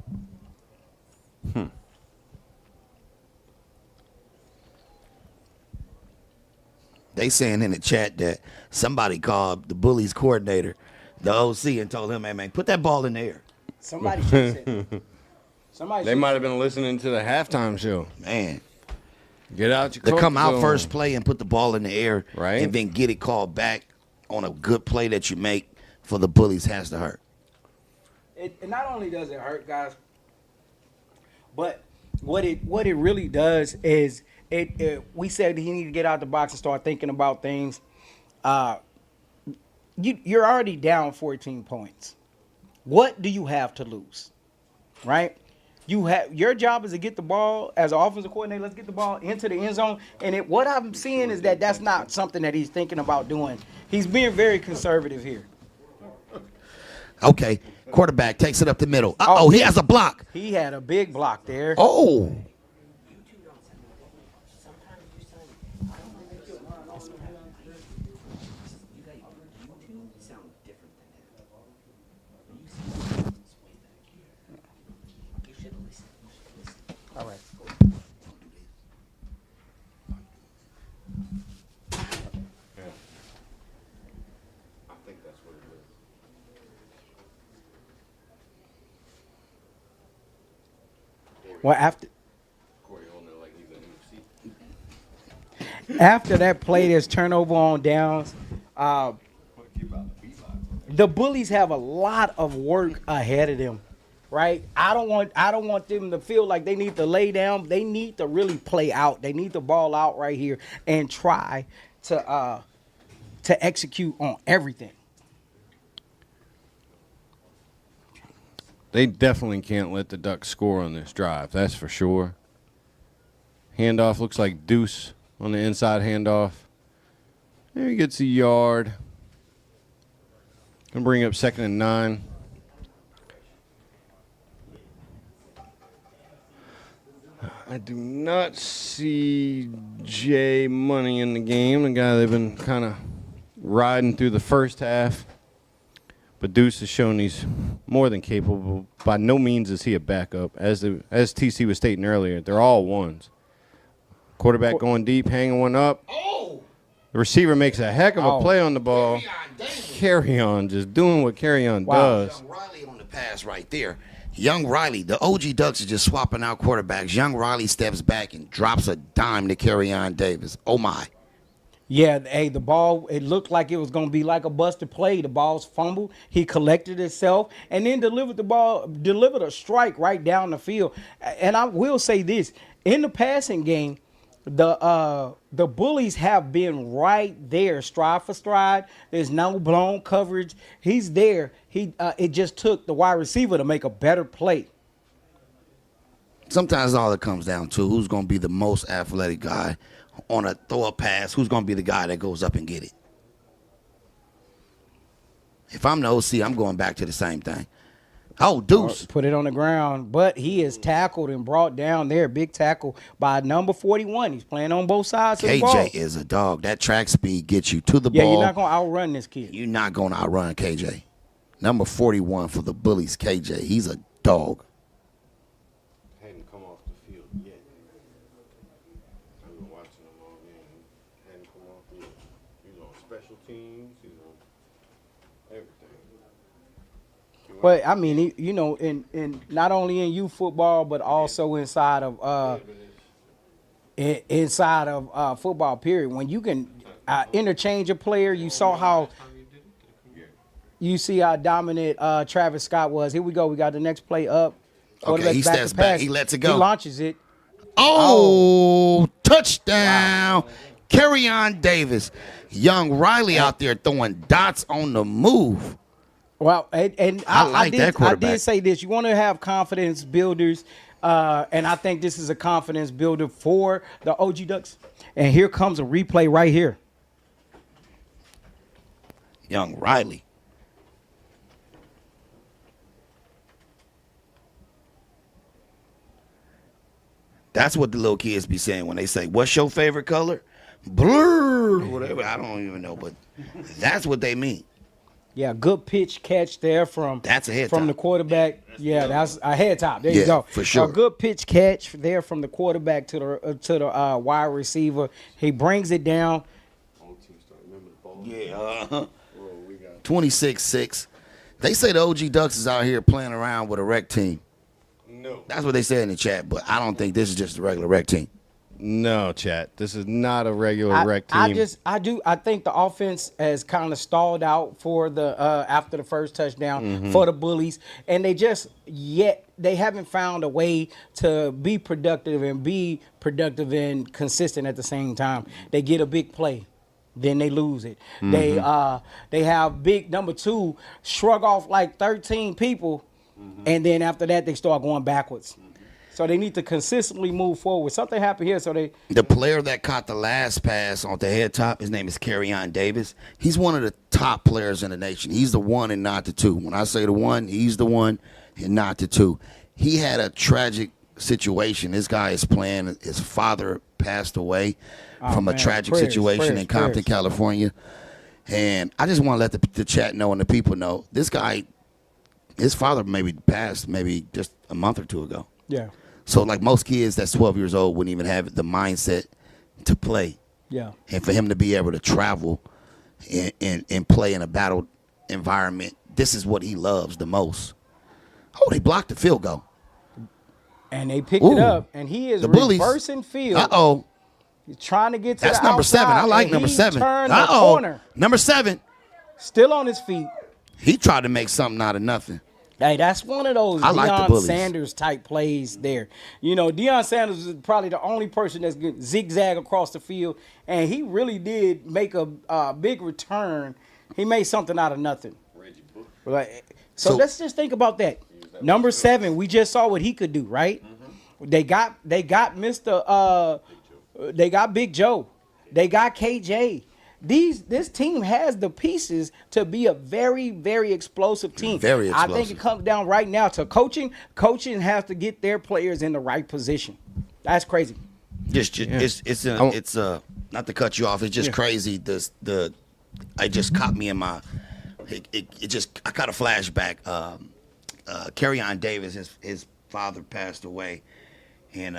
They saying in the chat that somebody called the Bullies coordinator, the OC, and told him, "Hey man, put that ball in the air." Somebody should have said that. they might have been listening to the halftime show. Man, Get out your to come out zone. first play and put the ball in the air, Right. and then get it called back on a good play that you make for the Bullies has to hurt. It not only does it hurt, guys, but what it really does is we said he need to get out the box and start thinking about things. You're already down 14 points. What do you have to lose? Right? Your job is to get the ball as an offensive coordinator. Let's get the ball into the end zone. And what I'm seeing is that's not something that he's thinking about doing. He's being very conservative here. Okay, quarterback takes it up the middle. Uh-oh, he has a block. He had a big block there. Oh. All right. I think that's what it is. Well, after that play, there's turnover on downs. The Bullies have a lot of work ahead of them, right? I don't want them to feel like they need to lay down. They need to really play out. They need to ball out right here and try to execute on everything. They definitely can't let the Ducks score on this drive. That's for sure. Handoff looks like Deuce on the inside handoff. There he gets a yard. Gonna bring up 2nd and 9. I do not see Jay Money in the game, the guy they've been kind of riding through the first half. But Deuce has shown he's more than capable. By no means is he a backup. As TC was stating earlier, they're all ones. Quarterback going deep, hanging one up. The receiver makes a heck of a play on the ball. Carry on, just doing what Carry on does. Young Riley on the pass right there. Young Riley, the OG Ducks are just swapping out quarterbacks. Young Riley steps back and drops a dime to Carry on Davis. Oh, my. Yeah, hey, the ball, it looked like it was going to be like a busted play. The ball's fumbled. He collected itself and then delivered a strike right down the field. And I will say this, in the passing game, the Bullies have been right there, stride for stride. There's no blown coverage. He's there. It just took the wide receiver to make a better play. Sometimes all it comes down to who's going to be the most athletic guy on a throw a pass, who's going to be the guy that goes up and get it. If I'm the OC, I'm going back to the same thing. Oh, Deuce. Put it on the ground, but he is tackled and brought down there. Big tackle by number 41. He's playing on both sides of the ball. KJ is a dog. That track speed gets you to the ball. Yeah, you're not going to outrun this kid. You're not going to outrun KJ. Number 41 for the Bullies, KJ. He's a dog. Hadn't come off the field yet. I've been watching him all game. Hadn't come off the field. He's on special teams. He's on everything. But I mean, in not only in youth football, but also inside of football. Period. When you can interchange a player, you saw how. You see how dominant Travis Scott was. Here we go. We got the next play up. Okay, he steps back. He lets it go. He launches it. Oh, touchdown. Wow. Carry on Davis. Young Riley out there throwing dots on the move. Well, and I like that quarterback. I did say this. You want to have confidence builders, and I think this is a confidence builder for the OG Ducks. And here comes a replay right here. Young Riley. That's what the little kids be saying when they say, "What's your favorite color?" Blue, whatever. I don't even know, but that's what they mean. Yeah, good pitch catch there from the quarterback. Yeah, that's a head top. There you go. For sure. A good pitch catch there from the quarterback to the wide receiver. He brings it down. Yeah. 26-6. They say the OG Ducks is out here playing around with a rec team. No. That's what they said in the chat, but I don't think this is just a regular rec team. No, chat. This is not a regular rec team. I think the offense has kind of stalled out for the after the first touchdown for the Bullies, and they haven't found a way to be productive and consistent at the same time. They get a big play, then they lose it. They have big number 2 shrug off like 13 people, and then after that they start going backwards. So they need to consistently move forward. Something happened here, the player that caught the last pass on the head top, his name is Carryon Davis. He's one of the top players in the nation. He's the one and not the two. When I say the one, he's the one and not the two. He had a tragic situation. This guy is playing. His father passed away from a tragic situation in Compton, California. And I just want to let the chat know and the people know, this guy, his father maybe passed maybe just a month or two ago. Yeah. So, like most kids that's 12 years old wouldn't even have the mindset to play. Yeah. And for him to be able to travel and play in a battle environment, this is what he loves the most. Oh, they blocked the field goal. And they picked Ooh, it up, and he is the Bullies. reversing field. Uh-oh. He's trying to get to That's the number outside, 7. I like and number he 7. Turned the Uh-oh. corner, Number 7. still on his feet. He tried to make something out of nothing. Hey, that's one of those I like the Deion Bullies. Sanders type plays there. You know, Deion Sanders is probably the only person that's good zigzag across the field, and he really did make a big return. He made something out of nothing. Right. So let's just think about that. Number 7, we just saw what he could do, right? They got Mr. They got Big Joe. They got KJ. This team has the pieces to be a very, very explosive team. Very I think explosive. it comes down right now to coaching. Coaching has to get their players in the right position. That's crazy. It's not to cut you off. It's just crazy. It just caught me in my. I got a flashback. Kerryon Davis, his father passed away, and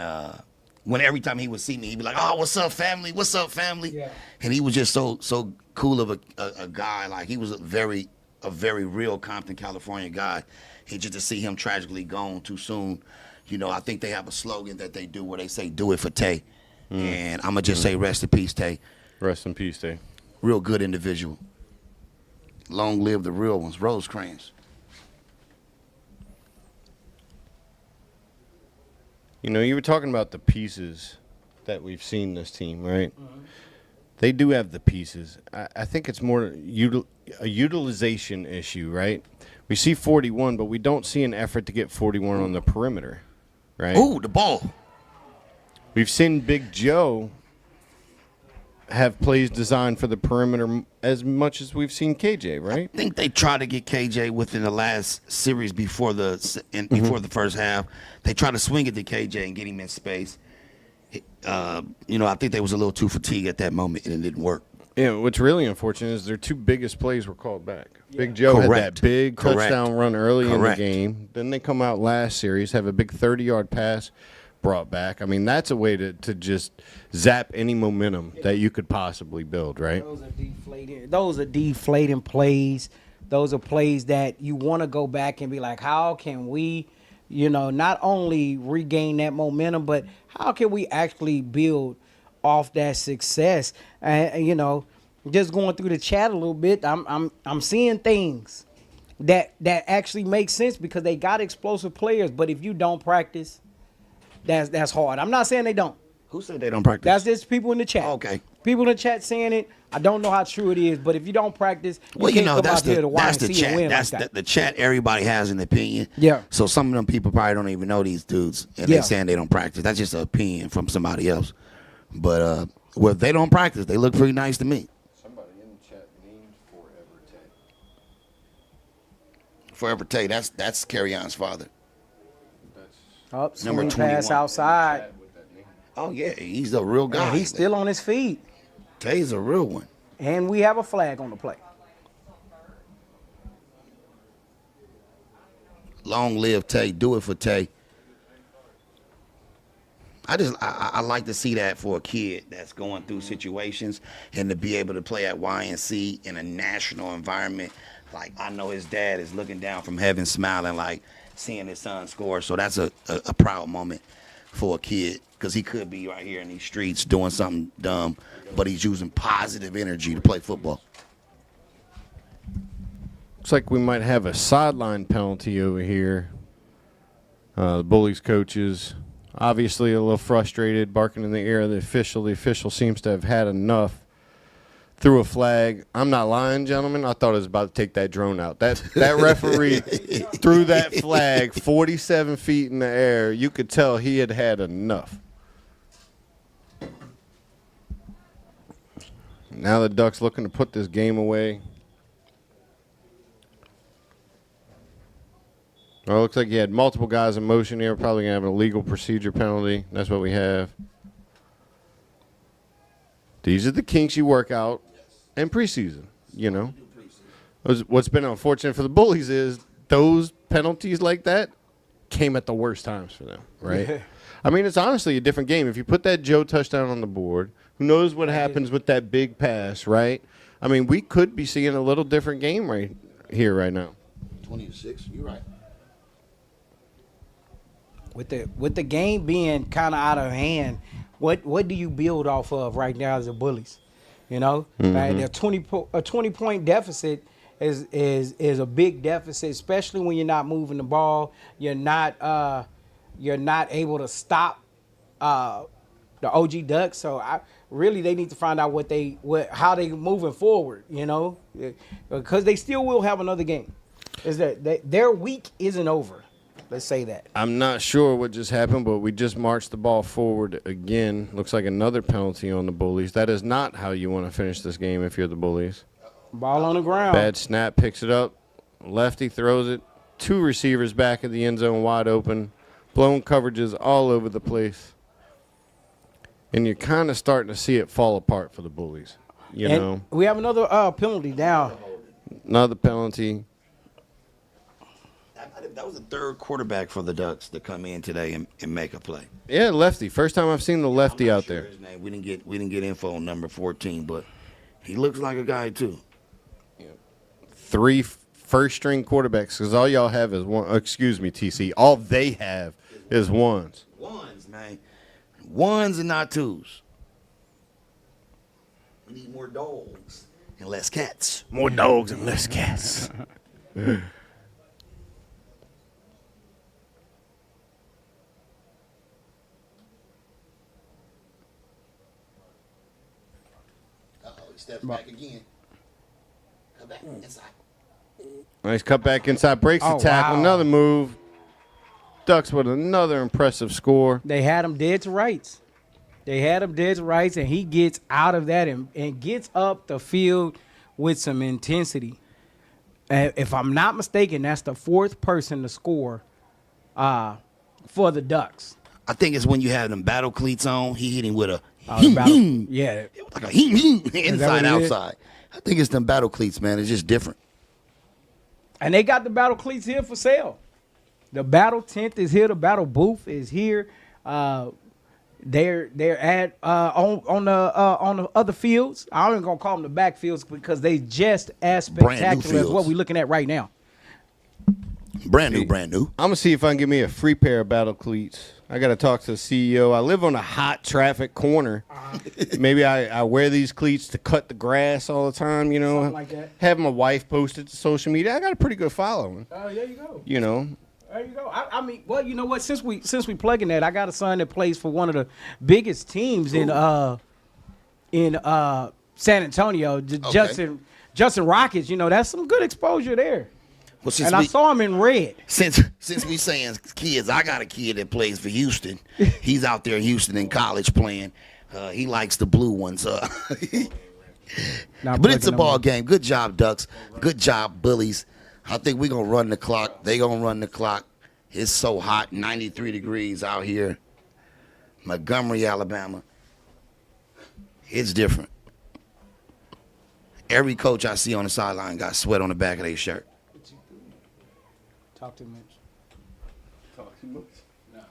when every time he would see me, he'd be like, "Oh, what's up, family? What's up, family?" Yeah. And he was just so cool of a guy. Like he was a very real Compton, California guy. And just to see him tragically gone too soon, you know, I think they have a slogan that they do where they say, "Do it for Tay," and I'm gonna just say, "Rest in peace, Tay." Rest in peace, Tay. Real good individual. Long live the real ones. Rosecrans. You know, you were talking about the pieces that we've seen this team, right? They do have the pieces. I think it's more a utilization issue, right? We see 41, but we don't see an effort to get 41 on the perimeter, right? Ooh, the ball. We've seen Big Joe have plays designed for the perimeter as much as we've seen KJ, right? I think they tried to get KJ within the last series before the first half. They tried to swing it to KJ and get him in space. You know, I think they was a little too fatigued at that moment, and it didn't work. Yeah, what's really unfortunate is their 2 biggest plays were called back. Big Joe Correct. had that big touchdown run early in the Correct. game. Then they come out last series, have a big 30-yard pass brought back. I mean, that's a way to just zap any momentum that you could possibly build, right? Those are deflating plays. Those are plays that you want to go back and be like, how can we, you know, not only regain that momentum, but how can we actually build off that success? And you know, just going through the chat a little bit, I'm seeing things that actually make sense because they got explosive players. But if you don't practice, that's hard. I'm not saying they don't. Who said they don't practice? That's just people in the chat. Okay. People in the chat saying it. I don't know how true it is, but if you don't practice, Well, you can't know, come that's out here to the YNC chat. and win That's like that. the chat. Everybody has an opinion. Yeah. So some of them people probably don't even know these dudes, and Yeah. they saying they don't practice. That's just an opinion from somebody else. But well, if they don't practice, they look pretty nice to me. Somebody in the chat named Forever Tay. Forever Tay. That's Kerryon's father. Up, Number swing pass 21. outside. Oh yeah, he's a real guy. And he's still on his feet. Tay's a real one. And we have a flag on the play. Long live Tay. Do it for Tay. I like to see that for a kid that's going through situations and to be able to play at YNC in a national environment. Like, I know his dad is looking down from heaven smiling, like seeing his son score. So that's a proud moment for a kid because he could be right here in these streets doing something dumb, but he's using positive energy to play football. Looks like we might have a sideline penalty over here. The Bullies coaches obviously a little frustrated, barking in the ear of the official. The official seems to have had enough. Threw a flag. I'm not lying, gentlemen. I thought it was about to take that drone out. That referee threw that flag 47 feet in the air. You could tell he had had enough. Now the Ducks looking to put this game away. Well, it looks like you had multiple guys in motion here. Probably going to have an illegal procedure penalty. That's what we have. These are the kinks you work out in preseason, you know. What's been unfortunate for the Bullies is those penalties like that came at the worst times for them, right? Yeah. I mean, it's honestly a different game. If you put that Joe touchdown on the board, who knows what happens with that big pass, right? I mean, we could be seeing a little different game right here right now. 20-6, you're right. with the game being kind of out of hand, what do you build off of right now as the Bullies? You know, like a 20-point deficit is a big deficit, especially when you're not moving the ball. You're not able to stop the OG Ducks. So really they need to find out how they moving forward. You know, because they still will have another game. Is that their week isn't over? Let's say that. I'm not sure what just happened, but we just marched the ball forward again. Looks like another penalty on the Bullies. That is not how you want to finish this game if you're the Bullies. Ball on the ground. Bad snap, picks it up. Lefty throws it. 2 receivers back at the end zone wide open. Blown coverages all over the place. And you're kind of starting to see it fall apart for the Bullies. You know? We have another penalty down. Another penalty. That was the third quarterback for the Ducks to come in today and make a play. Yeah, lefty. First time I've seen the lefty out there. His name. We didn't get info on number 14, but he looks like a guy too. 3 first-string quarterbacks, because all y'all have is one. Excuse me, TC. All they have is ones. Ones, man. Ones and not twos. We need more dogs and less cats. More dogs and less cats. He steps back again. Come back inside. Nice cutback inside. Breaks the tackle. Wow. Another move. Ducks with another impressive score. They had him dead to rights. And he gets out of that and gets up the field with some intensity. If I'm not mistaken, that's the 4th person to score for the Ducks. I think it's when you have them battle cleats on. He hit him with a Yeah. It was like a inside what it is? outside. I think it's them battle cleats, man. It's just different. And they got the battle cleats here for sale. The battle tent is here. The battle booth is here. They're at on the other fields. I'm not gonna call them the back fields because they just as spectacular as what we're looking at right now. Brand new. I'm going to see if I can get me a free pair of battle cleats. I got to talk to the CEO. I live on a hot traffic corner. Maybe I wear these cleats to cut the grass all the time, you know. Something like that. Have my wife post it to social media. I got a pretty good following, Oh, there you go. you know. There you go. I mean, well, you know what? Since we plugging that, I got a son that plays for one of the biggest teams in San Antonio, Justin Rockets. You know, that's some good exposure there. Well, And I saw him in red. Since we saying kids, I got a kid that plays for Houston. He's out there in Houston in college playing. He likes the blue ones. But it's a ball game. Good job, Ducks. Good job, Bullies. I think we're going to run the clock. They going to run the clock. It's so hot, 93 degrees out here. Montgomery, Alabama. It's different. Every coach I see on the sideline got sweat on the back of their shirt. Talk too much.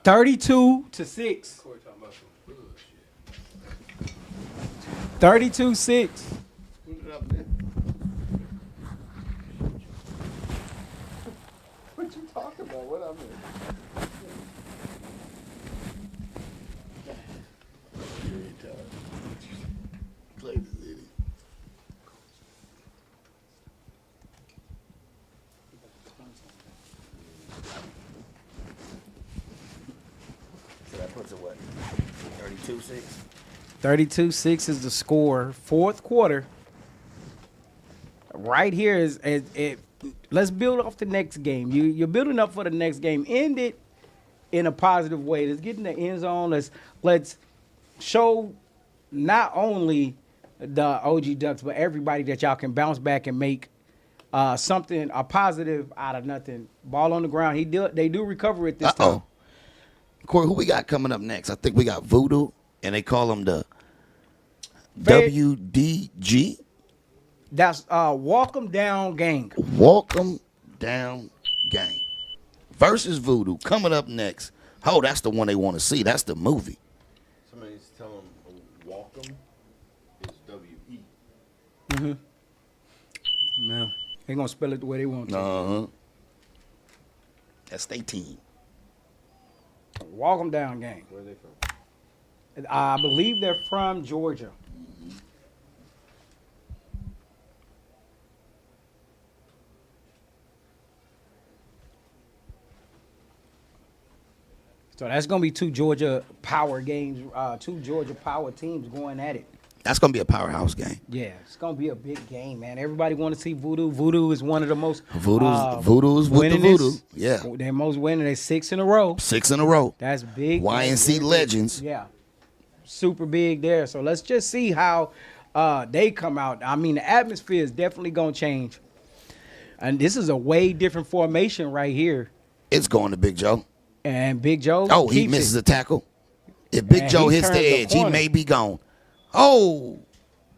32-6. 32-6. What you talking about? What I mean? So that puts it what? 32-6? 32-6 is the score. Fourth quarter. Right here is it. Let's build off the next game. You're building up for the next game. End it in a positive way. Let's get in the end zone. Let's show not only the OG Ducks but everybody that y'all can bounce back and make a positive out of nothing. Ball on the ground. They do recover it this time. Corey, who we got coming up next? I think we got Voodoo, and they call them the WDG. That's Walk 'em Down Gang. Walk 'em Down Gang versus Voodoo coming up next. Oh, that's the one they want to see. That's the movie. Somebody's telling them Walkum is W-E. No. They're going to spell it the way they want to. That's their team. Walk them down game. Where are they from? I believe they're from Georgia. So that's going to be two Georgia power games, two Georgia power teams going at it. That's going to be a powerhouse game. Yeah, it's going to be a big game, man. Everybody want to see Voodoo. Voodoo is one of the most Voodoo's with the voodoo. Yeah. They're most winning. They're 6 in a row. 6 in a row. That's big. YNC legends. Yeah. Super big there. So let's just see how they come out. I mean, the atmosphere is definitely going to change. And this is a way different formation right here. It's going to Big Joe. And Big Joe. Oh, he misses a tackle. If Big Joe hits the edge, he may be gone. Oh.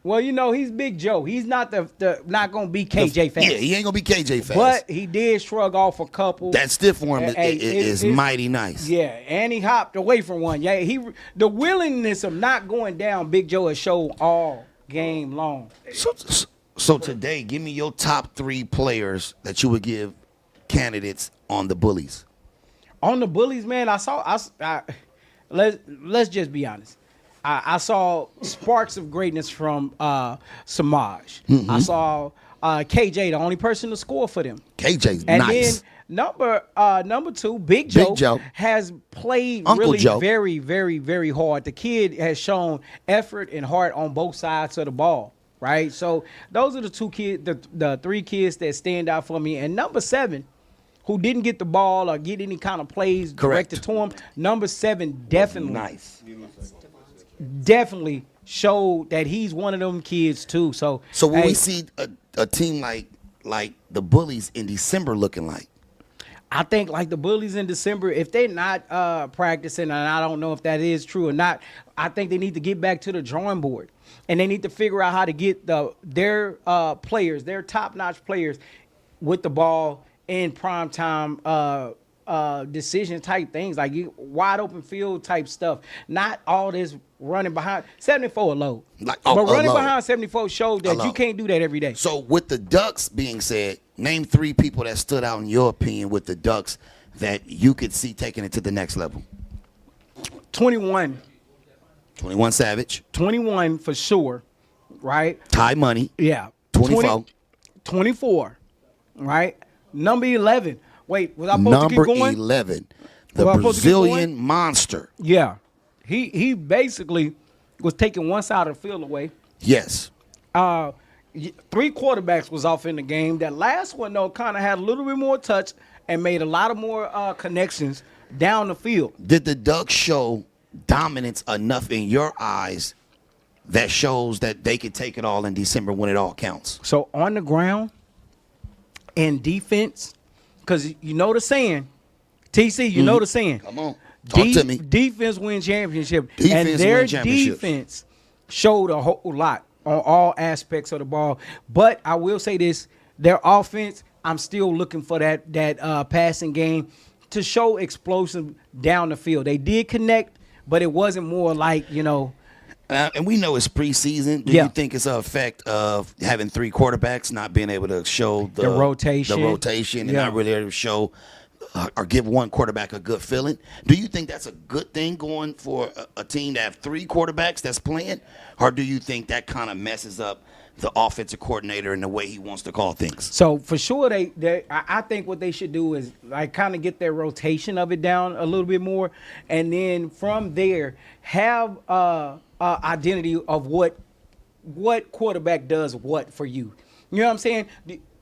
Well, you know, he's Big Joe. He's not not going to be KJ fast. Yeah, he ain't going to be KJ fast. But he did shrug off a couple. That stiff arm is mighty nice. Yeah, and he hopped away from one. Yeah, the willingness of not going down, Big Joe has showed all game long. So today, give me your top 3 players that you would give candidates on the Bullies. On the Bullies, man, let's just be honest. I saw sparks of greatness from Samaj. Mm-hmm. I saw KJ, the only person to score for them. KJ's and nice. Then number 2, Big Joe has played Uncle really Joe. very, very, very hard. The kid has shown effort and heart on both sides of the ball. Right? So those are the 2 kids, the 3 kids that stand out for me. And number 7, who didn't get the ball or get any kind of plays directed to him. Number 7 definitely showed that he's one of them kids too. So when we see a team like the Bullies in December looking like, I think like the Bullies in December, if they're not practicing, and I don't know if that is true or not, I think they need to get back to the drawing board. And they need to figure out how to get their players, their top-notch players, with the ball in prime time decision type things, like wide open field type stuff. Not all this running behind 74 low. But running behind 74 showed that you can't do that every day. So with the Ducks being said, name 3 people that stood out in your opinion with the Ducks that you could see taking it to the next level. 21 Savage. 21 for sure, right? Ty Money. Yeah. 24. 24, right? Number 11. Wait, was I supposed to keep going? Number 11, the Brazilian monster. Yeah. He basically was taking one side of the field away. Yes. 3 quarterbacks was off in the game. That last one, though, kind of had a little bit more touch and made a lot of more connections down the field. Did the Ducks show dominance enough in your eyes that shows that they could take it all in December when it all counts? So on the ground and defense, because you know the saying, TC, you know the saying. Come on, talk to me. Defense win championship. Defense and their win championships. defense showed a whole lot on all aspects of the ball. But I will say this, their offense, I'm still looking for that passing game to show explosive down the field. They did connect, but it wasn't more like, and we know it's preseason. Do you think it's an effect of having 3 quarterbacks not being able to show the rotation and not really able to show or give one quarterback a good feeling? Do you think that's a good thing going for a team to have 3 quarterbacks that's playing? Or do you think that kind of messes up the offensive coordinator and the way he wants to call things? So for sure, I think what they should do is like kind of get their rotation of it down a little bit more, and then from there have identity of what quarterback does what for you. You know what I'm saying?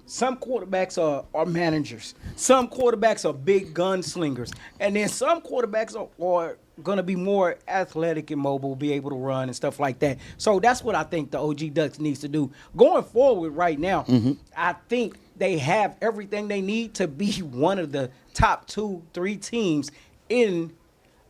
Some quarterbacks are managers. Some quarterbacks are big gunslingers. And then some quarterbacks are going to be more athletic and mobile, be able to run and stuff like that. So that's what I think the OG Ducks needs to do. Going forward right now, I think they have everything they need to be one of the top 2-3 teams in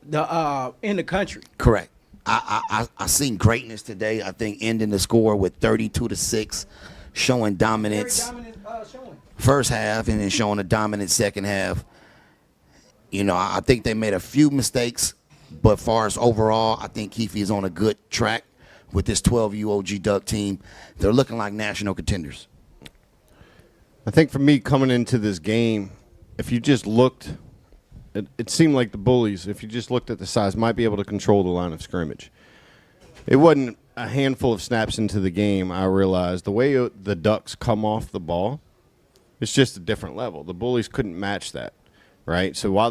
the country. Correct. I seen greatness today. I think ending the score with 32-6, showing dominance. Very dominant showing. First half and then showing a dominant second half. I think they made a few mistakes, but far as overall, I think Keefe is on a good track with this 12U OG Duck team. They're looking like national contenders. I think for me coming into this game, if you just looked it seemed like the Bullies, if you just looked at the size, might be able to control the line of scrimmage. It wasn't a handful of snaps into the game, I realized. The way the Ducks come off the ball, it's just a different level. The Bullies couldn't match that, right? So while